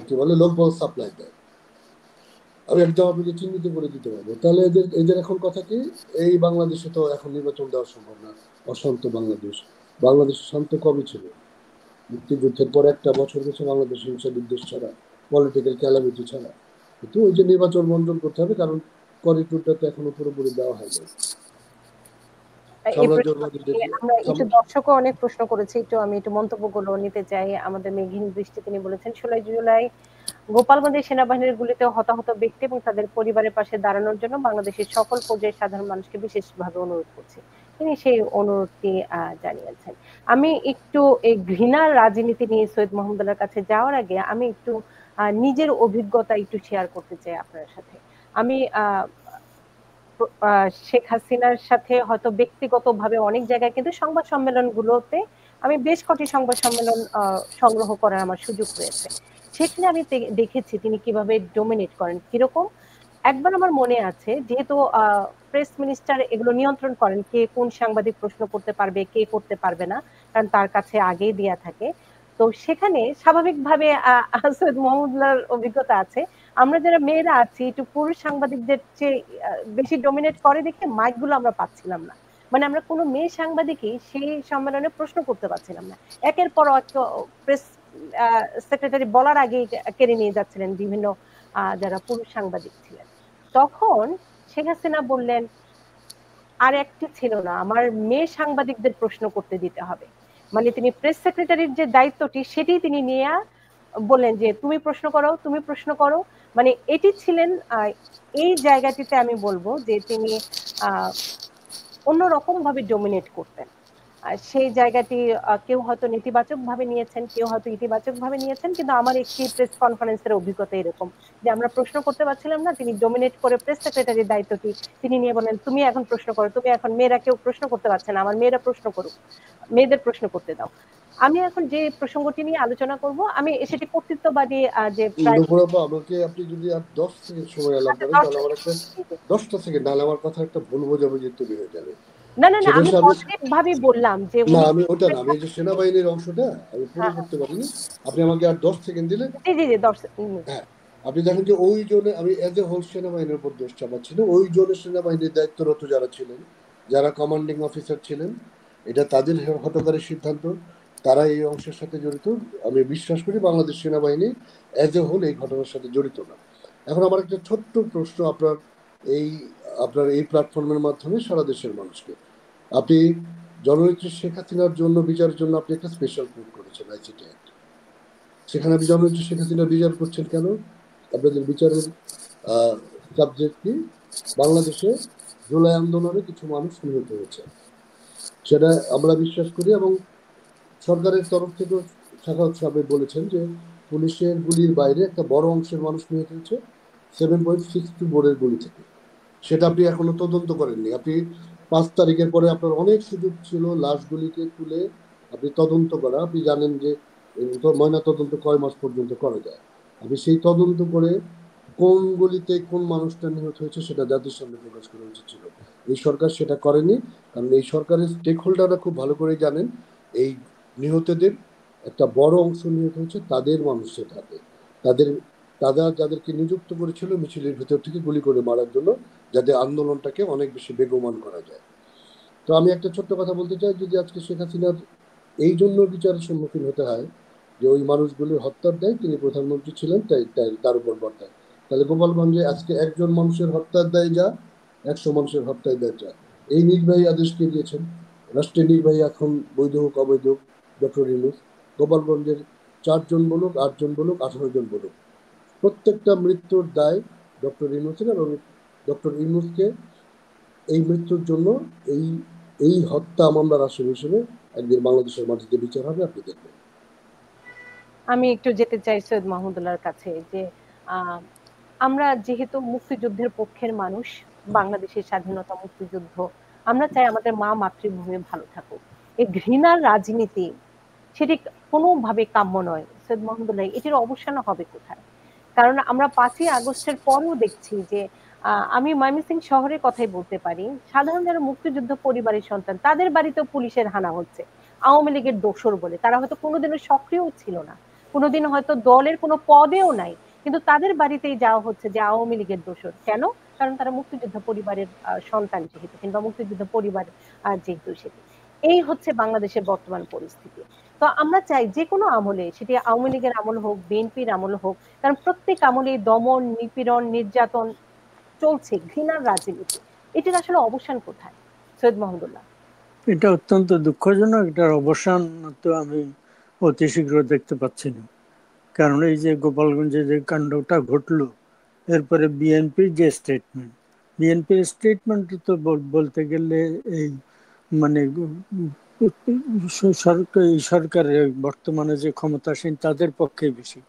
কি বলে লোকবল সাপ্লাই দেয়। আমি একদম আপনাকে চিহ্নিত করে দিতে পারবো। তাহলে এদের এদের এখন কথা কি, এই বাংলাদেশে তো এখন নির্বাচন দেওয়া সম্ভব না, অশান্ত বাংলাদেশ। বাংলাদেশ শান্ত কবে ছিল? মুক্তিযুদ্ধের পর একটা বছর গেছে বাংলাদেশ হিংসা বিদ্বেষ ছাড়া, পলিটিক্যাল ক্যালামিটি ছাড়া। কিন্তু ওই যে নির্বাচন বন্ধন করতে হবে, কারণ করিডোরটা তো এখনো পুরোপুরি দেওয়া হয়নি সাম্রাজ্যবাদীদের। আমরা একটু দর্শকও অনেক প্রশ্ন করেছে, একটু আমি একটু মন্তব্যগুলো নিতে চাই। আমাদের মেঘিন দৃষ্টি তিনি বলেছেন 16 জুলাই গোপালগঞ্জের সেনাবাহিনীর গুলিতে হতাহত ব্যক্তি এবং তাদের পরিবারের পাশে দাঁড়ানোর জন্য বাংলাদেশের সকল পর্যায়ের সাধারণ মানুষকে বিশেষভাবে অনুরোধ করছি। তিনি সেই অনুরোধটি জানিয়েছেন। আমি একটু এই ঘৃণার রাজনীতি নিয়ে সৈয়দ মোহাম্মদুল্লাহর কাছে যাওয়ার আগে আমি একটু নিজের অভিজ্ঞতা একটু শেয়ার করতে চাই আপনার সাথে। আমি শেখ হাসিনার সাথে হয়তো ব্যক্তিগতভাবে অনেক জায়গায় কিন্তু সংবাদ সম্মেলনগুলোতে আমি বেশ কটি সংবাদ সম্মেলন সংগ্রহ করার আমার সুযোগ হয়েছে। সেখানে আমি দেখেছি তিনি কিভাবে ডোমিনেট করেন। কিরকম, একবার আমার মনে আছে, যেহেতু প্রেস মিনিস্টার এগুলো নিয়ন্ত্রণ করেন, কে কোন সাংবাদিক প্রশ্ন করতে পারবে, কে করতে পারবে না, কারণ তার কাছে আগেই দেয়া থাকে। তো সেখানে স্বাভাবিকভাবে সৈয়দ মোহাম্মদুল্লাহর অভিজ্ঞতা আছে, আমরা যারা মেয়েরা আছি একটু পুরুষ সাংবাদিকদের চেয়ে বেশি ডোমিনেট করে দেখে মাইকগুলো আমরা পাচ্ছিলাম না। মানে আমরা কোনো মেয়ে সাংবাদিকই সেই সম্মেলনে প্রশ্ন করতে পারছিলাম না। একের পর প্রেস সেক্রেটারি বলার আগেই কেড়ে নিয়ে যাচ্ছিলেন বিভিন্ন যারা পুরুষ সাংবাদিক ছিলেন। তখন শেখ হাসিনা বললেন, আর একটি ছিল না, আমার মেয়ে সাংবাদিকদের প্রশ্ন করতে দিতে হবে। মানে তিনি প্রেস সেক্রেটারির যে দায়িত্বটি সেটি তিনি নিয়ে বললেন যে তুমি প্রশ্ন করো, তুমি প্রশ্ন করো। মানে এটি ছিলেন এই জায়গাটিতে আমি বলবো যে তিনি অন্যরকম ভাবে ডোমিনেট করতেন। সেই জায়গাটি কেউ হয়তো নেতিবাচক ভাবে নিয়েছেন, কেউ হয়তো ইতিবাচক ভাবে নিয়েছেন, কিন্তু আমার একটি প্রেস কনফারেন্সের অভিজ্ঞতা এরকম যে আমরা প্রশ্ন করতে পারছিলাম না, তিনি ডোমিনেট করে প্রেস সেক্রেটারির দায়িত্বটি তিনি নিয়ে বলেন, তুমি এখন প্রশ্ন করো, তুমি এখন, মেয়েরা কেউ প্রশ্ন করতে পারছে না, আমার মেয়েরা প্রশ্ন করুক, মেয়েদের প্রশ্ন করতে দাও। আমি এখন যে প্রসঙ্গটি নিয়ে আলোচনা করব, আমি সেটি কর্তৃত্ববাদী যে আমাকে আপনি যদি আর 10 সেকেন্ড সময় অ্যালাউ করেন, তাহলে আমার একটা 10টা সেকেন্ড, নাহলে আমার কথা একটা ভুল বোঝাবুঝি তৈরি হয়ে যাবে। না না না, আমি পজিটিভ ভাবে বললাম যে না, আমি ওটা না, আমি যে সেনাবাহিনীর অংশটা আমি পুরো করতে পারিনি। আপনি আমাকে আর 10 সেকেন্ড দিলে, জি জি জি, 10 হ্যাঁ, আপনি দেখেন যে ওই জোনে আমি এজ এ হোল সেনাবাহিনীর উপর দোষ চাপাচ্ছি না। ওই জোনে সেনাবাহিনীর দায়িত্বরত যারা ছিলেন, যারা কমান্ডিং অফিসার ছিলেন, এটা তাদের হঠকারী সিদ্ধান্ত, তারা এই অংশের সাথে জড়িত। আমি বিশ্বাস করি বাংলাদেশ সেনাবাহিনী এজ এ হোল এই ঘটনার সাথে জড়িত না। এখন আমার একটা ছোট্ট প্রশ্ন এই আপনার এই প্ল্যাটফর্মের মাধ্যমে সারা দেশের মানুষকে, আপনি জননেত্রী শেখ হাসিনার জন্য বিচারের জন্য আপনি একটা স্পেশাল কোর্ট করেছেন, আইসিটি অ্যাক্ট। সেখানে আপনি জননেত্রী শেখ হাসিনার বিচার করছেন কেন? আপনাদের বিচারের সাবজেক্ট কি? বাংলাদেশে জুলাই আন্দোলনে কিছু মানুষ নিহত হয়েছে, সেটা আমরা বিশ্বাস করি। এবং সরকারের তরফ থেকে সাখাওয়াত সাহেব বলেছেন যে পুলিশের গুলির বাইরে একটা বড় অংশের মানুষ নিহত হয়েছে 7.62 বোরের গুলি থেকে। সেটা আপনি এখনো তদন্ত করেননি। আপনি 5 তারিখের পরে আপনার অনেক সুযোগ ছিল লাশগুলিকে তুলে আপনি তদন্ত করা। আপনি জানেন যে ময়না তদন্ত কয় মাস পর্যন্ত করা যায়। আপনি সেই তদন্ত করে কোন গলিতে কোন মানুষটা নিহত হয়েছে সেটা জাতির সামনে প্রকাশ করা উচিত ছিল। এই সরকার সেটা করেনি, কারণ এই সরকারের স্টেক হোল্ডাররা খুব ভালো করে জানেন এই নিহতদের একটা বড় অংশ নিহত হয়েছে তাদের মানুষের হাতে। তারা যাদেরকে নিযুক্ত করেছিল মিছিলের ভেতর থেকে গুলি করে মারার জন্য, যাতে আন্দোলনটাকে অনেক বেশি বেগমান করা যায়। তো আমি একটা ছোট্ট কথা বলতে চাই, যদি আজকে শেখ হাসিনার এই জন্য বিচারের সম্মুখীন হতে হয় যে ওই মানুষগুলির হত্যার দায় তিনি প্রধানমন্ত্রী ছিলেন, তাই তাই তার উপর বর্তায়। তাহলে গোপালগঞ্জে আজকে একজন মানুষের হত্যার দায় যা, 100 মানুষের হত্যার দায় যা। এই নির্বাহী আদেশ কে দিয়েছেন? রাষ্ট্রের নির্বাহী এখন বৈধ হোক অবৈধ হোক, ডক্টর ইউনূস। গোপালগঞ্জের 4 জন বলুক, 8 জন বলুক, 18 জন বলুক, প্রত্যেকটা মৃত্যুর দায় ডক্টর ইউনূসের, এবং ডক্টর ইউনূসকে এই মৃত্যুর জন্য এই এই হত্যা মামলার আসামি হিসেবে একদিন বাংলাদেশের মাটিতে বিচার হবে, আপনি দেখবেন। আমি একটু যেতে চাই সৈয়দ মাহমুদুল্লাহর কাছে যে আহ, আমরা যেহেতু মুক্তিযুদ্ধের পক্ষের মানুষ, বাংলাদেশের স্বাধীনতা মুক্তিযুদ্ধ, আমরা চাই আমাদের মা মাতৃভূমি ভালো থাকুক। এই ঘৃণার রাজনীতি সেটি কোনোভাবে কাম্য নয় সৈয়দ মাহমুদুল্লাহ, এটির অবসান হবে কোথায়? কারণ আমরা 5ই আগস্টের পরেও দেখছি যে আমি ময়মনসিংহ শহরের কথাই বলতে পারি, সাধারণ যারা মুক্তিযুদ্ধ পরিবারের সন্তান তাদের বাড়িতেও পুলিশের হানা হচ্ছে আওয়ামী লীগের দোসর বলে। তারা হয়তো কোনোদিনও সক্রিয় ছিল না, কোনোদিন হয়তো দলের কোনো পদেও নাই, কিন্তু তাদের বাড়িতেই যাওয়া হচ্ছে যে আওয়ামী লীগের দোসর। কেন? কারণ তারা মুক্তিযুদ্ধ পরিবারের সন্তান যেহেতু, কিংবা মুক্তিযুদ্ধ পরিবার যেহেতু, সেটি এই হচ্ছে বাংলাদেশের বর্তমান পরিস্থিতি। তো আমরা চাই যে কোনো আমলে, সেটি আওয়ামী লীগের আমল হোক, বিএনপির আমল হোক, কারণ প্রত্যেক আমলে দমন, নিপীড়ন, নির্যাতন চলছে, ঘৃণার রাজনীতি, এটির আসলে অবসান কোথায় সৈয়দ মাহমুদুল্লাহ? এটা অত্যন্ত দুঃখজনক। এটার অবসান তো আমি অতি শীঘ্র দেখতে পাচ্ছি না। কারণ এই যে গোপালগঞ্জে যে কাণ্ডটা ঘটলো, এরপরে বিএনপির যে স্টেটমেন্ট, বিএনপির স্টেটমেন্ট তো বলতে গেলে এই মানে সরকার, এই সরকারের বর্তমানে যে ক্ষমতাসীন তাদের পক্ষে বেশি।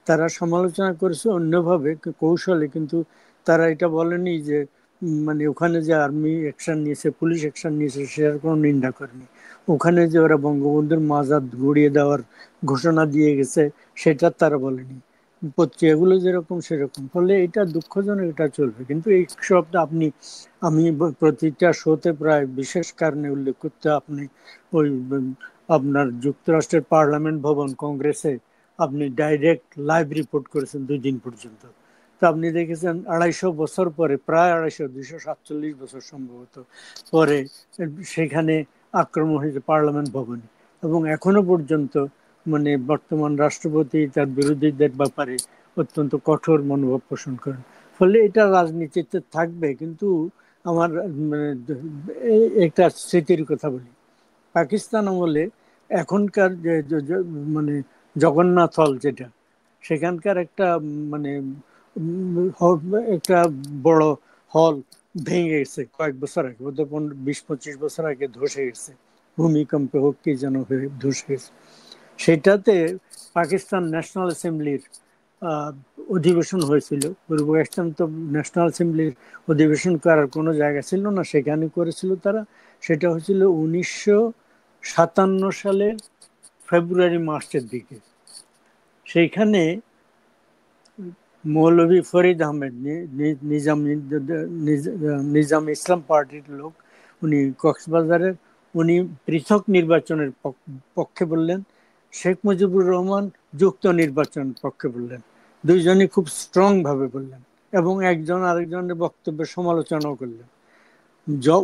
তারা সমালোচনা করেছে অন্যভাবে, কৌশলে, কিন্তু তারা এটা বলেনি যে মানে ওখানে যে আর্মি অ্যাকশন নিয়েছে, পুলিশ অ্যাকশন নিয়েছে, সেটার কোনো নিন্দা করেনি। ওখানে যে ওরা বঙ্গবন্ধুর মাজার গড়িয়ে দেওয়ার ঘোষণা দিয়ে গেছে, সেটা তারা বলেনি। পত্রিকাগুলো যেরকম সেরকম। ফলে এটা দুঃখজনক, এটা চলবে। কিন্তু এই সবটা আপনি, আমি প্রতিটা শোতে প্রায় বিশেষ কারণে উল্লেখ করতে, আপনি ওই আপনার যুক্তরাষ্ট্রের পার্লামেন্ট ভবন কংগ্রেসে আপনি ডাইরেক্ট লাইভ রিপোর্ট করেছেন 2 দিন পর্যন্ত। তো আপনি দেখেছেন 250 বছর পরে, প্রায় 247 বছর সম্ভবত পরে সেখানে আক্রমণ হয়েছে পার্লামেন্ট ভবনে, এবং এখনো পর্যন্ত মানে বর্তমান রাষ্ট্রপতি তার বিরোধীদের ব্যাপারে অত্যন্ত কঠোর মনোভাব পোষণ করেন। ফলে এটা রাজনীতিতে থাকবে। কিন্তু আমার মানে একটা স্মৃতির কথা বলি। পাকিস্তান আমলে এখনকার মানে জগন্নাথ হল যেটা, সেখানকার একটা মানে একটা বড় হল ভেঙে গেছে কয়েক বছর আগে, বোধহয় 20-25 বছর আগে ধসে গেছে। ভূমিকম্পে হোক কি যেন হয়ে ধসে গেছে। সেটাতে পাকিস্তান ন্যাশনাল অ্যাসেম্বলির অধিবেশন হয়েছিল। পূর্ব পাকিস্তান তো ন্যাশনাল অ্যাসেম্বলির অধিবেশন করার কোনো জায়গা ছিল না, সেখানে করেছিল তারা। সেটা হয়েছিল 1957 সালের ফেব্রুয়ারি মাসের দিকে। সেইখানে মৌলভী ফরিদ আহমেদ, নিজাম নিজাম ইসলাম পার্টির লোক, উনি কক্সবাজারের, উনি পৃথক নির্বাচনের পক্ষে বললেন। শেখ মুজিবুর রহমান যুক্ত নির্বাচনের পক্ষে বললেন। দুইজনই খুব স্ট্রং ভাবে বললেন, এবং একজন আরেকজনের বক্তব্যের সমালোচনাও করলেন।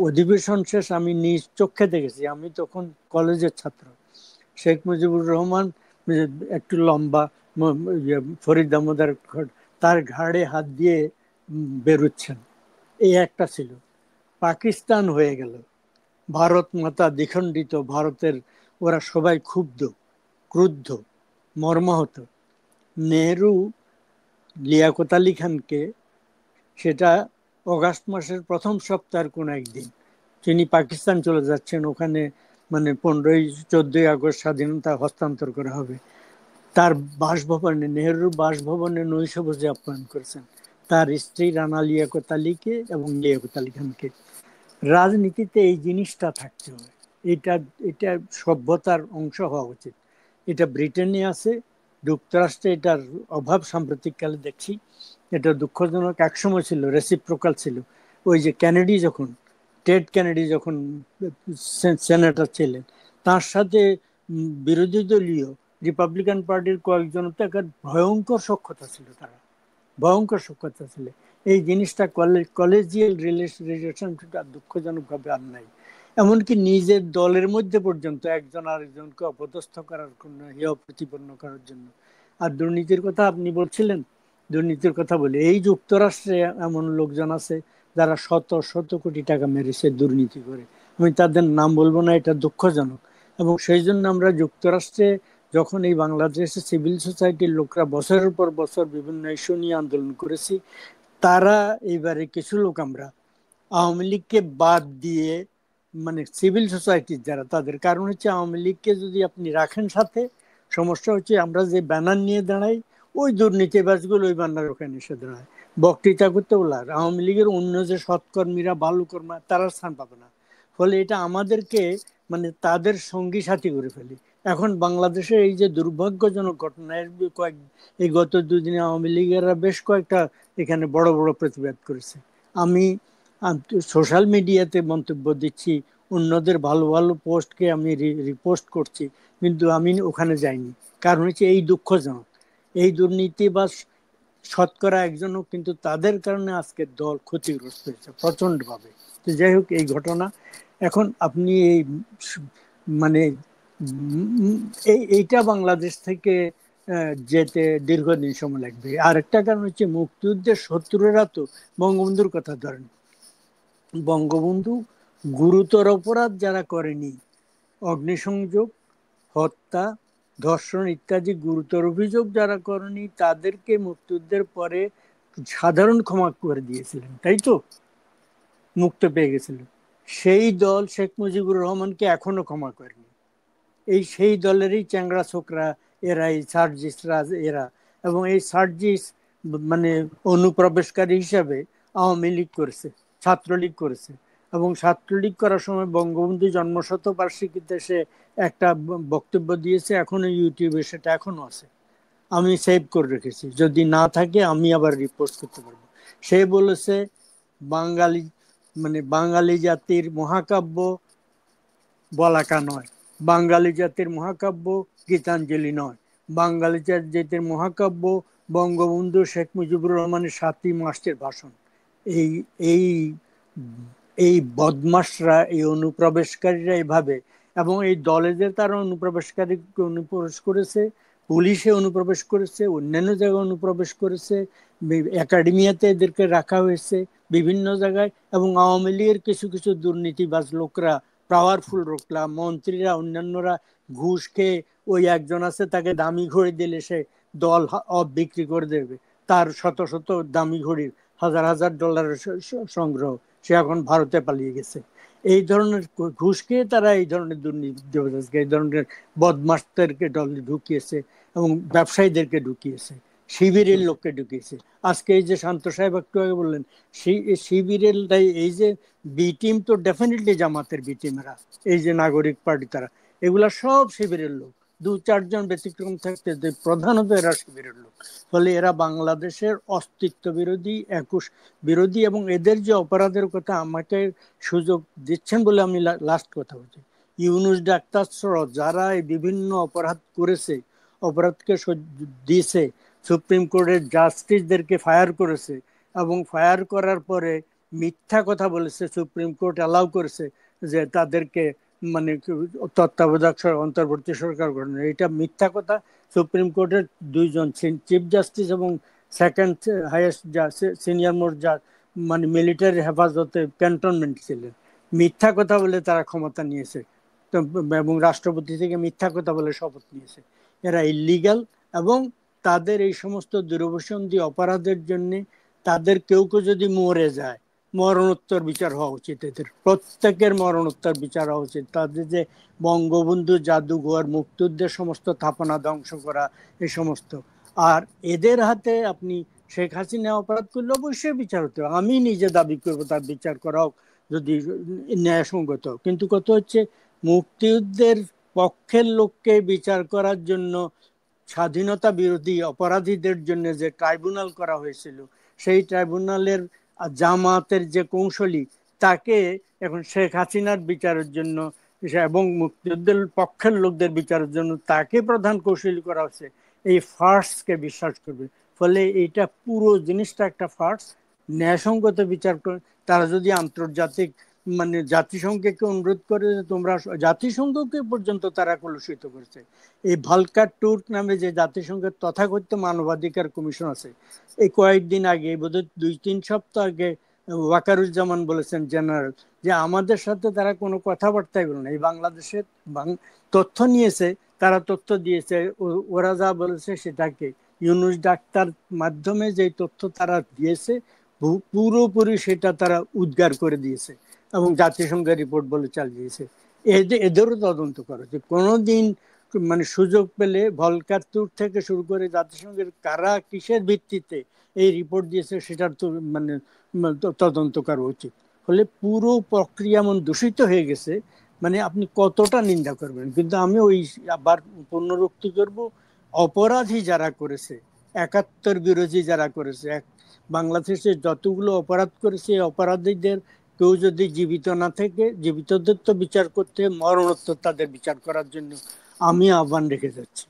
অধিবেশন শেষ আমি নিজ চোখে দেখেছি, আমি তখন কলেজের ছাত্র। শেখ মুজিবুর রহমান একটু লম্বা, ফরিদ আহমদের তার ঘাড়ে হাত দিয়ে বেরোচ্ছেন। এই একটা ছিল। পাকিস্তান হয়ে গেল, ভারত মাতা দ্বিখণ্ডিত, ভারতের ওরা সবাই ক্ষুব্ধ, ক্রুদ্ধ, মর্মাহত। নেহরু লিয়াকত আলী খানকে, সেটা অগাস্ট মাসের প্রথম সপ্তাহের কোন একদিন, তিনি পাকিস্তান চলে যাচ্ছেন, ওখানে মানে 14ই আগস্ট স্বাধীনতা হস্তান্তর করা হবে। তার বাসভবনে, নেহরুর বাসভবনে নৈশভোজে আপ্যায়ন করেছেন তার স্ত্রী রানা লিয়াকত আলীকে এবং লিয়াকত আলী খানকে। রাজনীতিতে এই জিনিসটা থাকতে হবে। এটা এটা সভ্যতার অংশ হওয়া উচিত। এটা ব্রিটেনে আছে, যুক্তরাষ্ট্রে এটার অভাব সাম্প্রতিককালে দেখছি। এটা দুঃখজনক। একসময় ছিল, রেসিপ্রোকাল ছিল। ওই যে কেনেডি যখন, টেড কেনেডি যখন সেনেটর ছিলেন, তার সাথে বিরোধী দলীয় রিপাবলিকান পার্টির কয়েকজন ভয়ঙ্কর সখ্যতা ছিল। তারা ভয়ঙ্কর সখ্যতা ছিল। এই জিনিসটা কলেজিয়াল রিলেশনটা দুঃখজনক ভাবে আর নাই। এমনকি নিজের দলের মধ্যে পর্যন্ত একজন আরেকজনকে অপদস্থ করার জন্য, হেয় প্রতিপন্ন করার জন্য। আর দুর্নীতির কথা আপনি বলছিলেন, দুর্নীতির কথা বলি, এই যুক্তরাষ্ট্রে এমন লোকজন আছে যারা শত শত কোটি টাকা মেরেছে দুর্নীতি করে। আমি তাদের নাম বলবো না, এটা দুঃখজনক। এবং সেই জন্য আমরা যুক্তরাষ্ট্রে যখন এই বাংলাদেশে সিভিল সোসাইটির লোকরা বছরের পর বছর বিভিন্ন ইস্যু নিয়ে আন্দোলন করেছি, তারা এইবারে কিছু লোক আমরা আওয়ামী লীগকে বাদ দিয়ে, মানে সিভিল সোসাইটির যারা, তাদের কারণ হচ্ছে আওয়ামী লীগকে যদি আপনি রাখেন সাথে, সমস্যা হচ্ছে আমরা যে ব্যানার নিয়ে দাঁড়াই, ওই দুর্নীতিবাজগুলো ওই ব্যানার ওখানে এসে দাঁড়ায়, বক্তৃতা করতে ওলার। আওয়ামী লীগের অন্য যে সৎকর্মীরা, বালুকর্মা, তারা স্থান পাবে না। ফলে এটা আমাদেরকে মানে তাদের সঙ্গী সাথী করে ফেলি। এখন বাংলাদেশে এই যে দুর্ভাগ্যজনক ঘটনা, এই গত দুদিনে আওয়ামী লীগেরা বেশ কয়েকটা এখানে বড় বড় প্রতিবাদ করেছে। আমি সোশ্যাল মিডিয়াতে মন্তব্য দিচ্ছি, অন্যদের ভালো ভালো পোস্টকে আমি রিপোস্ট করছি, কিন্তু আমি ওখানে যাইনি। কারণ হচ্ছে এই দুঃখজনক, এই দুর্নীতি বা শতকরা একজনও, কিন্তু তাদের কারণে আজকে দল ক্ষতিগ্রস্ত হয়েছে প্রচন্ড ভাবে। তো যাই হোক, এই ঘটনা। এখন আপনি এই মানে এইটা বাংলাদেশ থেকে যেতে দীর্ঘদিন সময় লাগবে। আরেকটা কারণ হচ্ছে মুক্তিযুদ্ধের শত্রুরা তো বঙ্গবন্ধুর কথা ধরেন, বঙ্গবন্ধু গুরুতর অপরাধ যারা করেনি, অগ্নিসংযোগ, হত্যা, ধর্ষণ ইত্যাদি গুরুতর অভিযোগ যারা করেনি, তাদেরকে মুক্তিযুদ্ধের পরে সাধারণ ক্ষমা করে দিয়েছিলেন, তাই তো, মুক্ত পেয়ে গেছিলেন। সেই দল শেখ মুজিবুর রহমানকে এখনো ক্ষমা করেনি। এই সেই দলেরই চ্যাংড়া ছোকরা এরা, এই সার্জিসরা এরা। এবং এই সার্জিস মানে অনুপ্রবেশকারী হিসাবে আওয়ামী লীগ করেছে, ছাত্রলীগ করেছে। এবং ছাত্রলীগ করার সময় বঙ্গবন্ধু জন্মশতবার্ষিকীতে সে একটা বক্তব্য দিয়েছে, এখনো ইউটিউবে সেটা এখনো আছে, আমি সেভ করে রেখেছি, যদি না থাকে আমি আবার রিপোর্ট করতে পারবো। সে বলেছে বাঙালি মানে বাঙালি জাতির মহাকাব্য বলাকা নয়, বাঙালি জাতির মহাকাব্য গীতাঞ্জলি নয়, বাঙালি জাতির মহাকাব্য বঙ্গবন্ধু শেখ মুজিবুর রহমানের ৭ই মার্চের ভাষণ। এই এই এই বদমাশরা, এই অনুপ্রবেশকারীরা এভাবে, এবং এই দলে যে তারা অনুপ্রবেশ করেছে, পুলিশে অনুপ্রবেশ করেছে, অন্যান্য জায়গায় অনুপ্রবেশ করেছে, একাডেমিয়াতে এদেরকে রাখা হয়েছে বিভিন্ন জায়গায়। এবং আওয়ামী লীগের কিছু কিছু দুর্নীতিবাজ লোকরা, পাওয়ারফুল লোকরা, মন্ত্রীরা, অন্যান্যরা ঘুষ খেয়ে, ওই একজন আছে তাকে দামি ঘড়ি দিলে সে দল বিক্রি করে দেবে, তার শত শত দামি ঘড়ির হাজার হাজার ডলারের সংগ্রহ, সে এখন ভারতে পালিয়ে গেছে। এই ধরনের ঘুষ খেয়ে তারা এই ধরনের দুর্নীতি, এই ধরনের বদমাশদেরকে দলে ঢুকিয়েছে এবং ব্যবসায়ীদেরকে ঢুকিয়েছে, শিবিরের লোককে ঢুকিয়েছে। আজকে এই যে শান্ত সাহেব একটু আগে বললেন, শিবিরের এই যে বি টিম, তো ডেফিনেটলি জামাতের বি টিমেরা, এই যে নাগরিক পার্টি, তারা এগুলা সব শিবিরের লোক। ২-৪ জন ব্যতিক্রম থাকতে প্রধানত এরা শিবিরের লোক। ফলে এরা বাংলাদেশের অস্তিত্ব বিরোধী, একুশ বিরোধী। এবং এদের যে অপরাধের কথা আমাকে সুযোগ দিচ্ছেন বলে আমি লাস্ট কথা বলছি, ইউনুস ডাক্তার সহ যারা এই বিভিন্ন অপরাধ করেছে, অপরাধকে দিয়েছে, সুপ্রিম কোর্টের জাস্টিসদেরকে ফায়ার করেছে, এবং ফায়ার করার পরে মিথ্যা কথা বলেছে, সুপ্রিম কোর্ট অ্যালাউ করেছে যে তাদেরকে মানে তত্ত্বাবধায়ক অন্তর্বর্তী সরকার গঠন, এটা মিথ্যা কথা। সুপ্রিম কোর্টের 2জন চিফ জাস্টিস এবং সেকেন্ড হাইয়েস্ট সিনিয়র মোস্ট মানে মিলিটারি হেফাজতে ক্যান্টনমেন্ট ছিলেন, মিথ্যা কথা বলে তারা ক্ষমতা নিয়েছে এবং রাষ্ট্রপতি থেকে মিথ্যা কথা বলে শপথ নিয়েছে। এরা ইলিগাল। এবং তাদের এই সমস্ত দুরভিসন্ধি অপরাধের জন্য তাদের কেউ কেউ যদি মরে যায়, মরণোত্তর বিচার হওয়া উচিত, এদের প্রত্যেকের মরণোত্তর বিচার হওয়া উচিত। তাদের যে বঙ্গবন্ধু জাদুঘর, মুক্তিযুদ্ধের সমস্ত স্থাপনা ধ্বংস করা, এই সমস্ত। আর এদের হাতে আপনি শেখ হাসিনা অপরাধ করলে অবশ্যই বিচার হতে হবে, আমি নিজে দাবি করবো তার বিচার করা হোক যদি ন্যায়সঙ্গত। কিন্তু কত হচ্ছে, মুক্তিযুদ্ধের পক্ষের লোককে বিচার করার জন্য স্বাধীনতা বিরোধী অপরাধীদের জন্য যে ট্রাইব্যুনাল করা হয়েছিল, সেই ট্রাইব্যুনালের জামাতের যে কৌশলী, তাকে এখন শেখ হাসিনার বিচারের জন্য এবং মুক্তিযুদ্ধের পক্ষের লোকদের বিচারের জন্য তাকে প্রধান কৌশলী করা হচ্ছে। এই ফার্সকে বিশ্বাস করবে। ফলে এটা পুরো জিনিসটা একটা ফার্স। ন্যায়সঙ্গত বিচার করে, তারা যদি আন্তর্জাতিক মানে জাতিসংঘকে অনুরোধ করে যে তোমরা, জাতিসংঘকে পর্যন্ত তারা কলুষিত করেছে। এই ভালকার টুর্ক নামে যে জাতিসংঘের তথাকথিত মানবাধিকার কমিশন আছে, এই কয়েকদিন আগে বোধহয় 2-3 সপ্তাহ আগে ওয়াকারুজ্জামান বলেছেন জেনারেল, যে আমাদের সাথে তারা কোনো কথাবার্তাই বলে না, এই বাংলাদেশের তথ্য নিয়েছে, তারা তথ্য দিয়েছে, ওরা যা বলেছে সেটাকে ইউনূস ডাক্তার মাধ্যমে যে তথ্য তারা দিয়েছে পুরোপুরি সেটা তারা উদ্গার করে দিয়েছে এবং জাতিসংঘের রিপোর্ট বলে চালিয়েছে। এদেরও তদন্ত করা, যে কোনোদিন মানে সুযোগ পেলে ভলকার ট্যুর থেকে শুরু করে জাতিসংঘের কারা কিসের ভিত্তিতে এই রিপোর্ট দিয়েছে সেটার তো মানে তদন্ত করা উচিত। ফলে পুরো প্রক্রিয়া এমন দূষিত হয়ে গেছে, মানে আপনি কতটা নিন্দা করবেন। কিন্তু আমি ওই আবার পুনরুক্তি করব, অপরাধী যারা করেছে, ৭১ বিরোধী যারা করেছে, বাংলাদেশে যতগুলো অপরাধ করেছে, অপরাধীদের কেউ যদি জীবিত না থেকে, জীবিতদের তো বিচার করতে, মরণোত্তর তাদের বিচার করার জন্য আমি আহ্বান রেখে যাচ্ছি।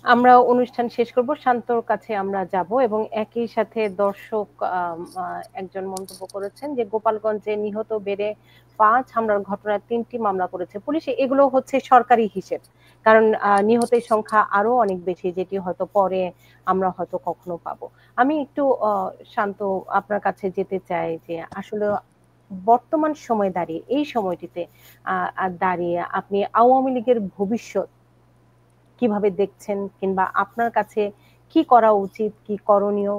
আমরা অনুষ্ঠান শেষ করব, শান্তর কাছে আমরা যাব এবং একই সাথে দর্শক একজন মন্তব্য করেছেন যে গোপালগঞ্জে নিহত বেড়ে 5, হামলার ঘটনায় 3টি মামলা করেছে পুলিশ। এগুলো হচ্ছে সরকারি হিসেব, কারণ নিহতের সংখ্যা আরো অনেক বেশি, যেটি হয়তো পরে আমরা হয়তো কখনো পাবো। আমি একটু শান্ত আপনার কাছে যেতে চাই যে আসলে বর্তমান সময় দাঁড়িয়ে, এই সময়টিতে দাঁড়িয়ে আপনি আওয়ামী লীগের ভবিষ্যৎ কিভাবে দেখছেন, কিংবা আপনার কাছে কি করা উচিত, কি করণীয়,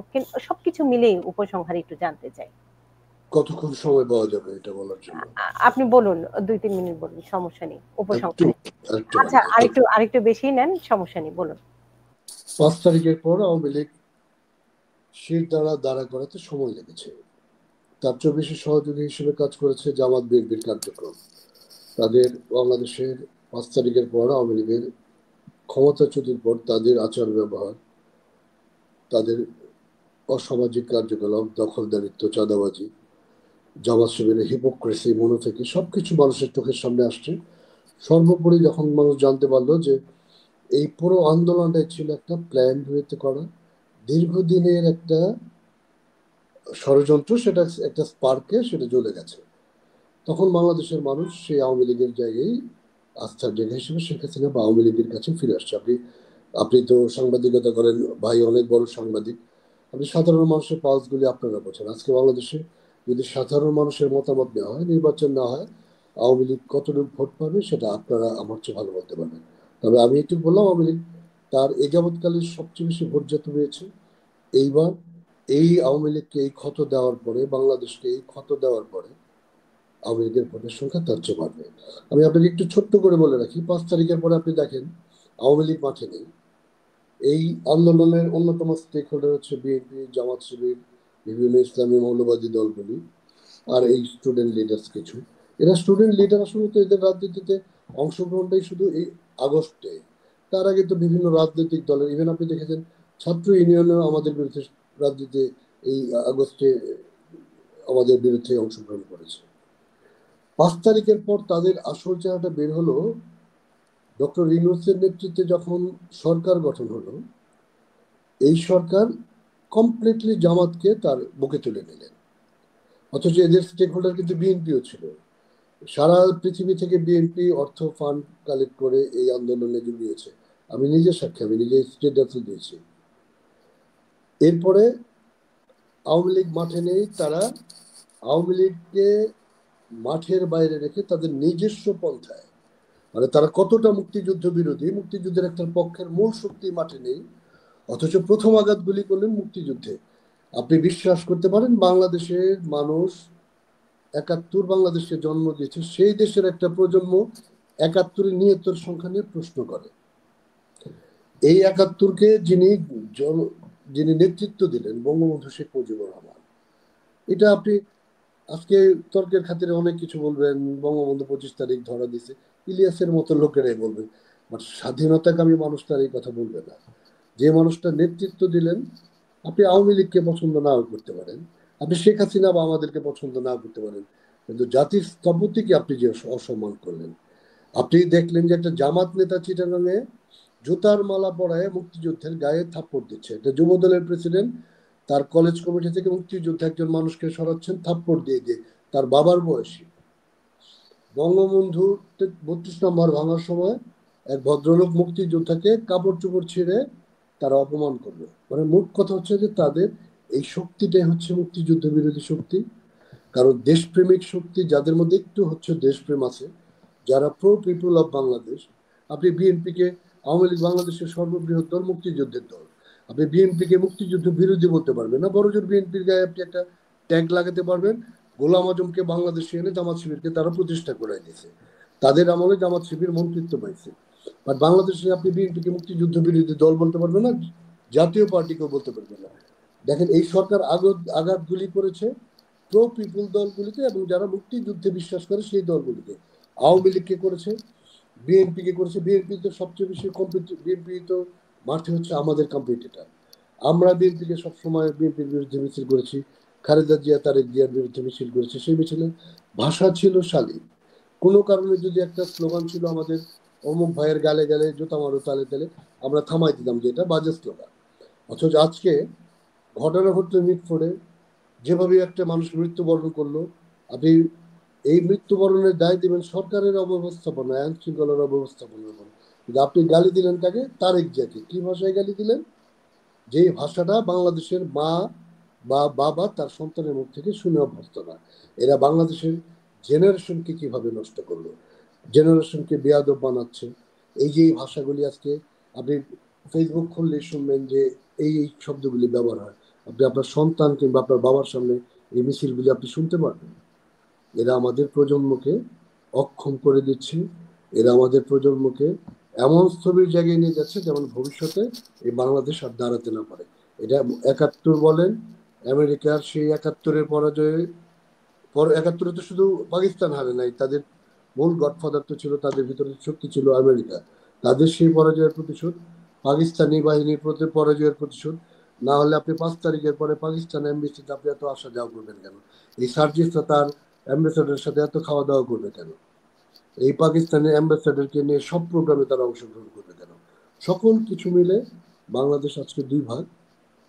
সবকিছু মিলেই উপসংহার একটু জানতে চাই। কতক্ষণ সময় পাওয়া যাবে এটা বলার জন্য? আপনি বলুন, 2-3 মিনিট বলুন, সমস্যা নেই, উপসংহার। আচ্ছা, আরেকটু বেশি নেন, সমস্যা নেই, বলুন। 5 তারিখের পর আওয়ামী লীগ শির দাঁড়া করাতে সময় লেগেছে। তার চেয়ে বেশি সহযোগী হিসেবে কাজ করেছে জামাত বিএনপির কার্যক্রম। তাদের বাংলাদেশের 5 তারিখের পর আওয়ামী লীগের ক্ষমতাচ্যুতির পর তাদের আচার ব্যবহার, তাদের অসামাজিক কার্যকলাপ, দখলদারিত্ব, চাঁদাবাজি, জামাত শিবিরের হিপোক্রেসি, মনোথেকি সবকিছু মানুষের চোখের সামনে আসছে। সর্বোপরি যখন মানুষ জানতে পারলো যে এই পুরো আন্দোলনটাই ছিল একটা প্ল্যান ওয়েতে করা, দীর্ঘদিনের একটা ষড়যন্ত্র, সেটা একটা স্পার্কে সেটা জ্বলে গেছে, তখন বাংলাদেশের মানুষ সেই আওয়ামী লীগের জায়গায় আস্থার জায়গা হিসেবে শেখ হাসিনা বা আওয়ামী লীগের কাছে ফিরে আসছে। আপনি তো সাংবাদিকতা করেন ভাই, অনেক বড় সাংবাদিক, আপনি সাধারণ মানুষের পালসগুলি আপনারা বোঝেন। আজকে বাংলাদেশে যদি সাধারণ মানুষের মতামত নেওয়া হয়, নির্বাচন না হয়, আওয়ামী লীগ কতটুকু ভোট পাবে সেটা আপনারা আমার চেয়ে ভালো বলতে পারবেন। তবে আমি একটু বললাম, আওয়ামী লীগ তার এই যাবৎকালের সবচেয়ে বেশি ভোট যেতে পেয়েছে। এইবার এই আওয়ামী লীগকে এই ক্ষত দেওয়ার পরে, বাংলাদেশকে এই ক্ষত দেওয়ার পরে আওয়ামী লীগের ভোটের সংখ্যা তার চেয়ে বাড়বে। আমি আপনাকে একটু ছোট্ট করে বলে রাখি, 5 তারিখের পরে আপনি দেখেন আওয়ামী লীগ মাঠে নেই। এই আন্দোলনের অন্যতম স্টেক হোল্ডার হচ্ছে বিএনপি, জামাত শিবির, বিভিন্ন ইসলামী মৌলবাদী দলগুলি, আর এই স্টুডেন্ট লিডার্স কিছু। এরা স্টুডেন্ট লিডার আসলে তো এদের রাজনীতিতে অংশগ্রহণটাই শুধু এই আগস্টে। তার আগে তো বিভিন্ন রাজনৈতিক দলের, ইভেন আপনি দেখেছেন ছাত্র ইউনিয়নেও আমাদের বিরুদ্ধে রাজনীতিতে এই আগস্টে আমাদের বিরুদ্ধে অংশগ্রহণ করেছে। 5 তারিখের পর তাদের আসল চেহারাটা বের হলো। ডক্টর ইউনূসের নেতৃত্বে যখন সরকার গঠন হলো, এই সরকার কমপ্লিটলি জামাতকে তার বুকে তুলে নিলেন, অথচ এদের স্টেক হোল্ডার কিন্তু বিএনপিও ছিল। সারা পৃথিবী থেকে বিএনপি অর্থ ফান্ড কালেক্ট করে এই আন্দোলনে জড়িয়েছে, আমি নিজে সাক্ষী, আমি নিজে স্টেটাসও দিয়েছি। এরপরে আওয়ামী লীগ মাঠে নেই, তারা আওয়ামী লীগকে মাঠের বাইরে রেখে তাদের নিজস্ব পন্থায়, মানে তারা কতটা মুক্তিযুদ্ধ বিরোধী, মুক্তিযুদ্ধের একটা পক্ষের মূল শক্তি মাঠে নেই, অথচ প্রথম আঘাতগুলি করলেন মুক্তিযুদ্ধে। আপনি বিশ্বাস করতে পারেন, বাংলাদেশের মানুষ ৭১ বাংলাদেশকে জন্ম দিয়েছে, সেই দেশের একটা প্রজন্ম ৭১ নিহতের সংখ্যা নিয়ে প্রশ্ন করে। এই ৭১কে যিনি নেতৃত্ব দিলেন বঙ্গবন্ধু শেখ মুজিবুর রহমান। এটা আপনি আজকে তর্কের খাতিরে অনেক কিছু বলবেন, বঙ্গবন্ধু 25 তারিখ ধরা দিছে, ইলিয়াসের মতো লোকেরাই বলবেন, বাট স্বাধীনতাকামী মানুষ তার এই কথা বলবে না। যে মানুষটা নেতৃত্ব দিলেন, আপনি আওয়ামী লীগকে পছন্দ নাও করতে পারেন, আপনি শেখ হাসিনা বা আমাদেরকে পছন্দ নাও করতে পারেন, কিন্তু জাতির স্থপতিকে আপনি যে অসম্মান করলেন। আপনি দেখলেন যে একটা জামাত নেতা চিটাগাঙে জুতার মালা পরায় মুক্তিযুদ্ধের গায়ে থাপ্পড় দিচ্ছে, একটা যুব দলের প্রেসিডেন্ট তার কলেজ কমিটি থেকে মুক্তিযুদ্ধে একজন মানুষকে সরাচ্ছেন থাপ্পড় দিয়ে দিয়ে, তার বাবার বয়সী। বঙ্গবন্ধু 32 নম্বর ভাঙার সময় এক ভদ্রলোক মুক্তিযোদ্ধাকে কাপড় চোপড় ছিঁড়ে তারা অপমান করবে। মানে মোট কথা হচ্ছে যে তাদের এই শক্তিটাই হচ্ছে মুক্তিযুদ্ধ বিরোধী শক্তি। কারণ দেশপ্রেমিক শক্তি যাদের মধ্যে একটু হচ্ছে দেশপ্রেম আছে, যারা প্রো পিপুল অফ বাংলাদেশ। আপনি বিএনপিকে, আওয়ামী লীগ বাংলাদেশের সর্ববৃহৎ দল, মুক্তিযুদ্ধের দল, আপনি বিএনপিকে মুক্তিযুদ্ধ বিরোধী বলতে পারবেন না। বড়জোর বিএনপির গায়ে আপনি একটা ট্যাগ লাগাতে পারবেন। গোলাম আজমকে বাংলাদেশে এনে জামাত শিবিরকে তারা প্রতিষ্ঠা করে দিয়েছে, তাদের আমলে জামাত শিবির মন্ত্রিত্ব পাইছে। বাট বাংলাদেশে আপনি বিএনপিকে মুক্তিযুদ্ধ বিরোধী দল বলতে পারবেন না, জাতীয় পার্টিকেও বলতে পারবেন না। দেখেন এই সরকার আঘাতগুলি করেছে প্রো পিপুল দলগুলিতে এবং যারা মুক্তিযুদ্ধে বিশ্বাস করে সেই দলগুলিতে। আওয়ামী লীগকে করেছে, বিএনপিকে করেছে। বিএনপি তো সবচেয়ে বেশি বিএনপি তো মাঠে হচ্ছে আমাদের কম্পিটিটর। আমরা বিএনপিকে সবসময় বিএনপির বিরুদ্ধে মিছিল করেছি, খালেদা জিয়া তারেক জিয়ার বিরুদ্ধে মিছিল করেছে। সেই মিছিলে ভাষা ছিল শালীন। কোনো কারণে যদি একটা স্লোগান ছিল আমাদের অমুক ভাইয়ের গালে গালে জুতা মারো তালে তালে, আমরা থামাই দিতাম যে এটা বাজে স্লোগান। অথচ আজকে ঘটনা ঘটলো মিটফোর্ডে, যেভাবে একটা মানুষ মৃত্যুবরণ করলো, আপনি এই মৃত্যুবরণের দায় দিবেন সরকারের অব্যবস্থাপনা, আইন শৃঙ্খলার অব্যবস্থাপনার উপর। কিন্তু আপনি গালি দিলেন কাকে? তারেক জিয়াকে। কি ভাষায় গালি দিলেন? যে ভাষাটা বাংলাদেশের মা বা বাবা তার সন্তানের মুখ থেকে শুনে অভ্যস্ত না। এরা বাংলাদেশের জেনারেশনকে কিভাবে নষ্ট করলো, জেনারেশনকে বেয়াদব বানাচ্ছে। এই যে এই ভাষাগুলি আজকে আপনি ফেসবুক খুললে শুনবেন যে এই এই শব্দগুলি ব্যবহার হয়। আপনি আপনার সন্তান কিংবা আপনার বাবার সামনে এই মিছিলগুলি আপনি শুনতে পারবেন। এরা আমাদের প্রজন্মকে অক্ষম করে দিচ্ছে। এরা আমাদের প্রজন্মকে এমন স্থবির জায়গায় নিয়ে যাচ্ছে যেমন ভবিষ্যতে এই বাংলাদেশ আর দাঁড়াতে না পারে। এটা 71 বলেন, আমেরিকার সেই 71-এর পরাজয়ে, 71-এ তো শুধু পাকিস্তান হারে নাই, তাদের মূল গডফাদার তো ছিল, তাদের ভিতরে শক্তি ছিল আমেরিকা। তাদের সেই পরাজয়ের প্রতিশোধ, পাকিস্তানি বাহিনীর প্রতি পরাজয়ের প্রতিশোধ। না হলে আপনি 5 তারিখের পরে পাকিস্তান এমবিসিতে আপনি এত আসা যাওয়া করবেন কেন? এই সার্জিসটা তার অ্যাম্বাসেডারের সাথে এত খাওয়া দাওয়া করবে কেন? এই পাকিস্তানের অ্যাম্বাসেডারকে নিয়ে সব প্রোগ্রামে তারা অংশগ্রহণ করবে কেন? সকল কিছু মিলে বাংলাদেশ আজকে দুই ভাগ,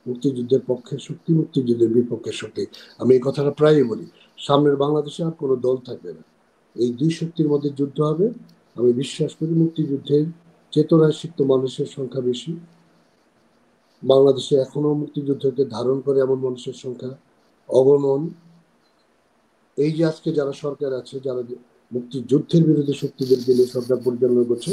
মুক্তিযুদ্ধের পক্ষের শক্তি, মুক্তিযুদ্ধের বিপক্ষের শক্তি। আমি এই কথাটা প্রায়ই বলি, সামনের বাংলাদেশে আর কোনো দল থাকবে না, এই দুই শক্তির মধ্যে যুদ্ধ হবে। আমি বিশ্বাস করি মুক্তিযুদ্ধের চেতনায় সিক্ত মানুষের সংখ্যা বেশি বাংলাদেশে, এখনো মুক্তিযুদ্ধকে ধারণ করে এমন মানুষের সংখ্যা অগণন। এই যে আজকে যারা সরকার আছে, যারা মুক্তিযুদ্ধের বিরুদ্ধে শক্তিদেরকে নিয়ে সরকার পরিচালনা করছে,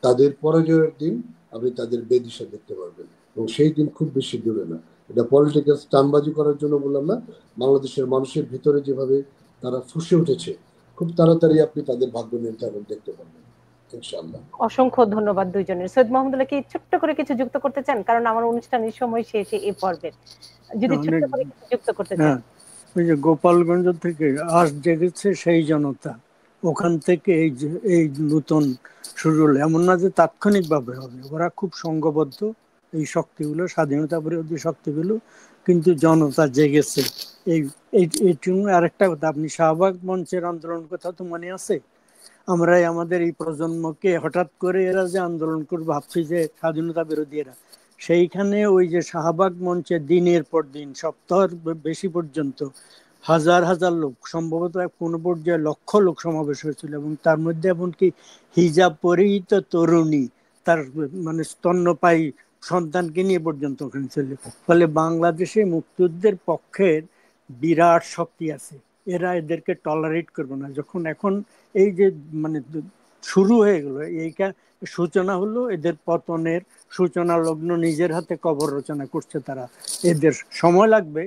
তাদের পরাজয়ের দিন আপনি তাদের বেদিশা দেখতে পারবেন, এবং সেই দিন খুব বেশি দূরে না। এটা পলিটিক্যাল স্টানবাজি করার জন্য বললাম না, বাংলাদেশের মানুষের ভিতরে যেভাবে তারা ফুসে উঠেছে, খুব তাড়াতাড়ি আপনি তাদের ভাগ্য নির্ধারণ দেখতে পারবেন ইনশাআল্লাহ। অসংখ্য ধন্যবাদ দুইজনের। সৈয়দ মাহমুদুল্লাহ কি ছোট্ট করে কিছু যুক্ত করতে চান? কারণ আমার অনুষ্ঠানের সময় শেষে এই পর্বের, যদি ছোট্ট করে কিছু যুক্ত করতে চান। ওই যে গোপালগঞ্জ থেকে আজ জেগেছে সেই জনতা, ওখান থেকে এই নতুন শুরু হলো। এমন না যে তাৎক্ষণিক ভাবে হবে, ওরা খুব সংঘবদ্ধ, এই শক্তিগুলো, স্বাধীনতা বিরোধী শক্তিগুলো, কিন্তু জনতা জেগেছে। এইটুকু। আরেকটা কথা, আপনি শাহবাগ মঞ্চের আন্দোলন কথা তো মনে আছে? আমরা আমাদের এই প্রজন্মকে হঠাৎ করে এরা যে আন্দোলন করবে ভাবছি যে স্বাধীনতা বিরোধী এরা, সেইখানে ওই যে শাহবাগ মঞ্চে দিনের পর দিন, সপ্তাহের বেশি পর্যন্ত হাজার হাজার লোক, সম্ভবত কোনো পর্যায়ে লক্ষ লোক সমাবেশ হয়েছিল, এবং তার মধ্যে এমনকি হিজাব পরিহিত তরুণী তার মানে স্তন্যপায়ী সন্তানকে নিয়ে পর্যন্ত ওখানে ছিল। ফলে বাংলাদেশে মুক্তিযুদ্ধের পক্ষের বিরাট শক্তি আছে, এরা এদেরকে টলারেট করবে না। যখন এখন এই যে মানে শুরু হয়ে গেল, এইটা সূচনা হলো এদের পতনের সূচনা লগ্ন, নিজের হাতে কবর রচনা করছে তারা। এদের সময় লাগবে,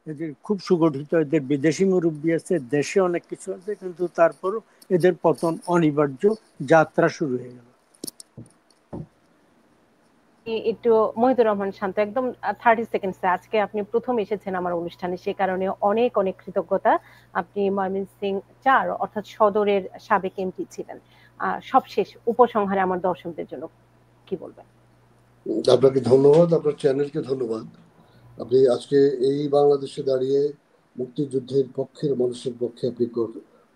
এদের খুব সুগঠিত, এদের বিদেশি মুরব্বী আছে, দেশে অনেক কিছু আছে, কিন্তু তারপরও এদের পতন অনিবার্য, যাত্রা শুরু হয়ে গেল। একটু মহিদুর রহমান শান্ত, একদম 30 সেকেন্ডসে। আজকে আপনি প্রথম এসেছেন আমার অনুষ্ঠানে, সে কারণে অনেক অনেক কৃতজ্ঞতা। আপনি ময়মনসিংহ 4 অর্থাৎ সদরের সাবেক এমপি ছিলেন। সবশেষ উপসংহারে আমার দর্শকদের জন্য কি বলবেন? আপনাকে ধন্যবাদ, আপনার চ্যানেলকে ধন্যবাদ। আপনি আজকে এই বাংলাদেশে দাঁড়িয়ে মুক্তিযুদ্ধের পক্ষের মানুষের পক্ষে আপনি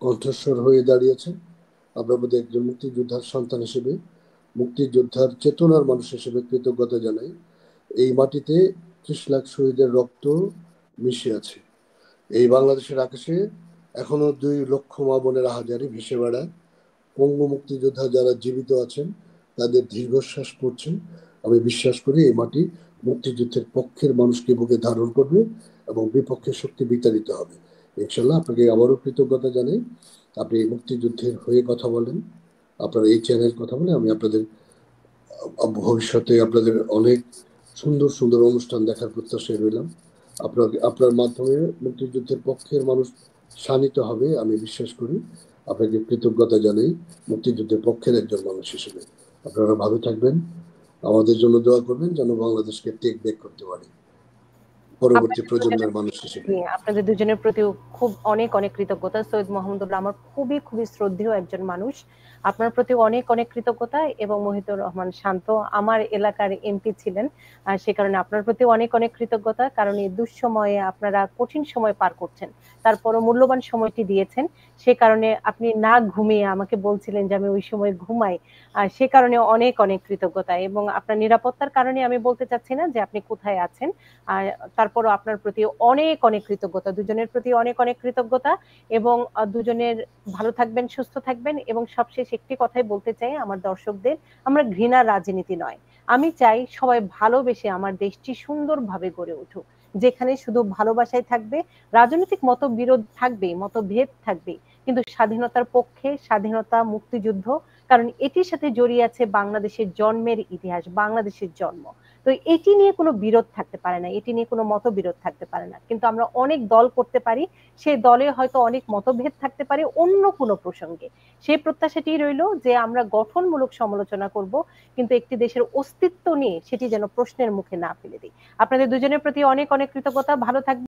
কণ্ঠস্বর হয়ে দাঁড়িয়েছেন। আপনার মধ্যে একজন মুক্তিযোদ্ধার সন্তান হিসেবে, মুক্তিযোদ্ধার চেতনার মানুষ হিসেবে কৃতজ্ঞতা জানাই। এই মাটিতে 30 লাখ শহীদের রক্ত মিশে আছে। এই বাংলাদেশের আকাশে এখনো 2 লক্ষ মা বোনেরা হাজারে ভেসে বেড়ায়। পঙ্গু মুক্তিযোদ্ধা যারা জীবিত আছেন তাদের দীর্ঘশ্বাস পড়ছে। আমি বিশ্বাস করি এই মাটি মুক্তিযুদ্ধের পক্ষের মানুষকে বুকে ধারণ করবে এবং বিপক্ষের শক্তি বিতাড়িত হবে। ইনশাল্লাহ আপনাকে আবারও কৃতজ্ঞতা জানাই। আপনি মুক্তিযুদ্ধের হয়ে কথা বলেন, আপনার এই চ্যানেল কথা বলে আমি আপনাদের ভবিষ্যতে আপনাদের অনেক সুন্দর সুন্দর অনুষ্ঠান দেখার প্রত্যাশায় রইলাম। আপনার মাধ্যমে মুক্তিযুদ্ধের পক্ষের মানুষ শানিত হবে আমি বিশ্বাস করি। আপনাকে কৃতজ্ঞতা জানাই মুক্তিযুদ্ধের পক্ষের একজন মানুষ হিসেবে। আপনারা ভালো থাকবেন, আমাদের জন্য দোয়া করবেন যেন বাংলাদেশকে টেক ব্যাক করতে পারি পরবর্তী প্রজন্মের মানুষ হিসেবে। আপনাদের দুজনের প্রতি খুব অনেক অনেক কৃতজ্ঞতা। সৈয়দ মাহমুদুল্লাহ আমার খুবই খুবই শ্রদ্ধেয় একজন মানুষ, আপনার প্রতি অনেক অনেক কৃতজ্ঞতা। এবং মহিতুর রহমান শান্ত আমার এলাকার এমপি ছিলেন, সে কারণে আপনার প্রতি অনেক অনেক কৃতজ্ঞতা। কারণ এই দুঃসময়ে আপনারা কঠিন সময় পার করছেন, তারপরও মূল্যবান সময়টি দিয়েছেন। সে কারণে আপনি না ঘুমিয়ে আমাকে বলছিলেন যে আমি ওই সময় ঘুমাই, সে কারণে অনেক অনেক কৃতজ্ঞতা। এবং আপনার নিরাপত্তার কারণে আমি বলতে চাচ্ছি না যে আপনি কোথায় আছেন, আর তারপরও আপনার প্রতি অনেক অনেক কৃতজ্ঞতা, দুজনের প্রতি অনেক অনেক কৃতজ্ঞতা। এবং দুজনের ভালো থাকবেন, সুস্থ থাকবেন। এবং সবশেষ একটি কথাই বলতে চাই আমার দর্শকদের, আমরা ঘৃণার রাজনীতি নয়, আমি চাই সবাই ভালোবেসে আমার দেশটি সুন্দরভাবে গড়ে উঠুক, যেখানে শুধু ভালোবাসাই থাকবে। রাজনৈতিক মতবিরোধ থাকবে, মতভেদ থাকবে, কিন্তু স্বাধীনতার পক্ষে, স্বাধীনতা, মুক্তিযুদ্ধ, কারণ এটির সাথে জড়িয়ে আছে বাংলাদেশের জন্মের ইতিহাস, বাংলাদেশের জন্ম। তো এটি নিয়ে কোনো বিরোধ থাকতে পারে না, এটি নিয়ে কোনো মতবিরোধ থাকতে পারে না। কিন্তু আমরা অনেক দল করতে পারি, সেই দলে হয়তো অনেক মতভেদ থাকতে পারে অন্য কোনো প্রসঙ্গে। সেই প্রত্যাশাটি রইল যে আমরা গঠনমূলক সমালোচনা করব, কিন্তু একটি দেশের অস্তিত্ব নিয়ে সেটি যেন প্রশ্নের মুখে না ফেলে দিই। আপনাদের দুজনের প্রতি অনেক অনেক কৃতজ্ঞতা, ভালো থাকবেন।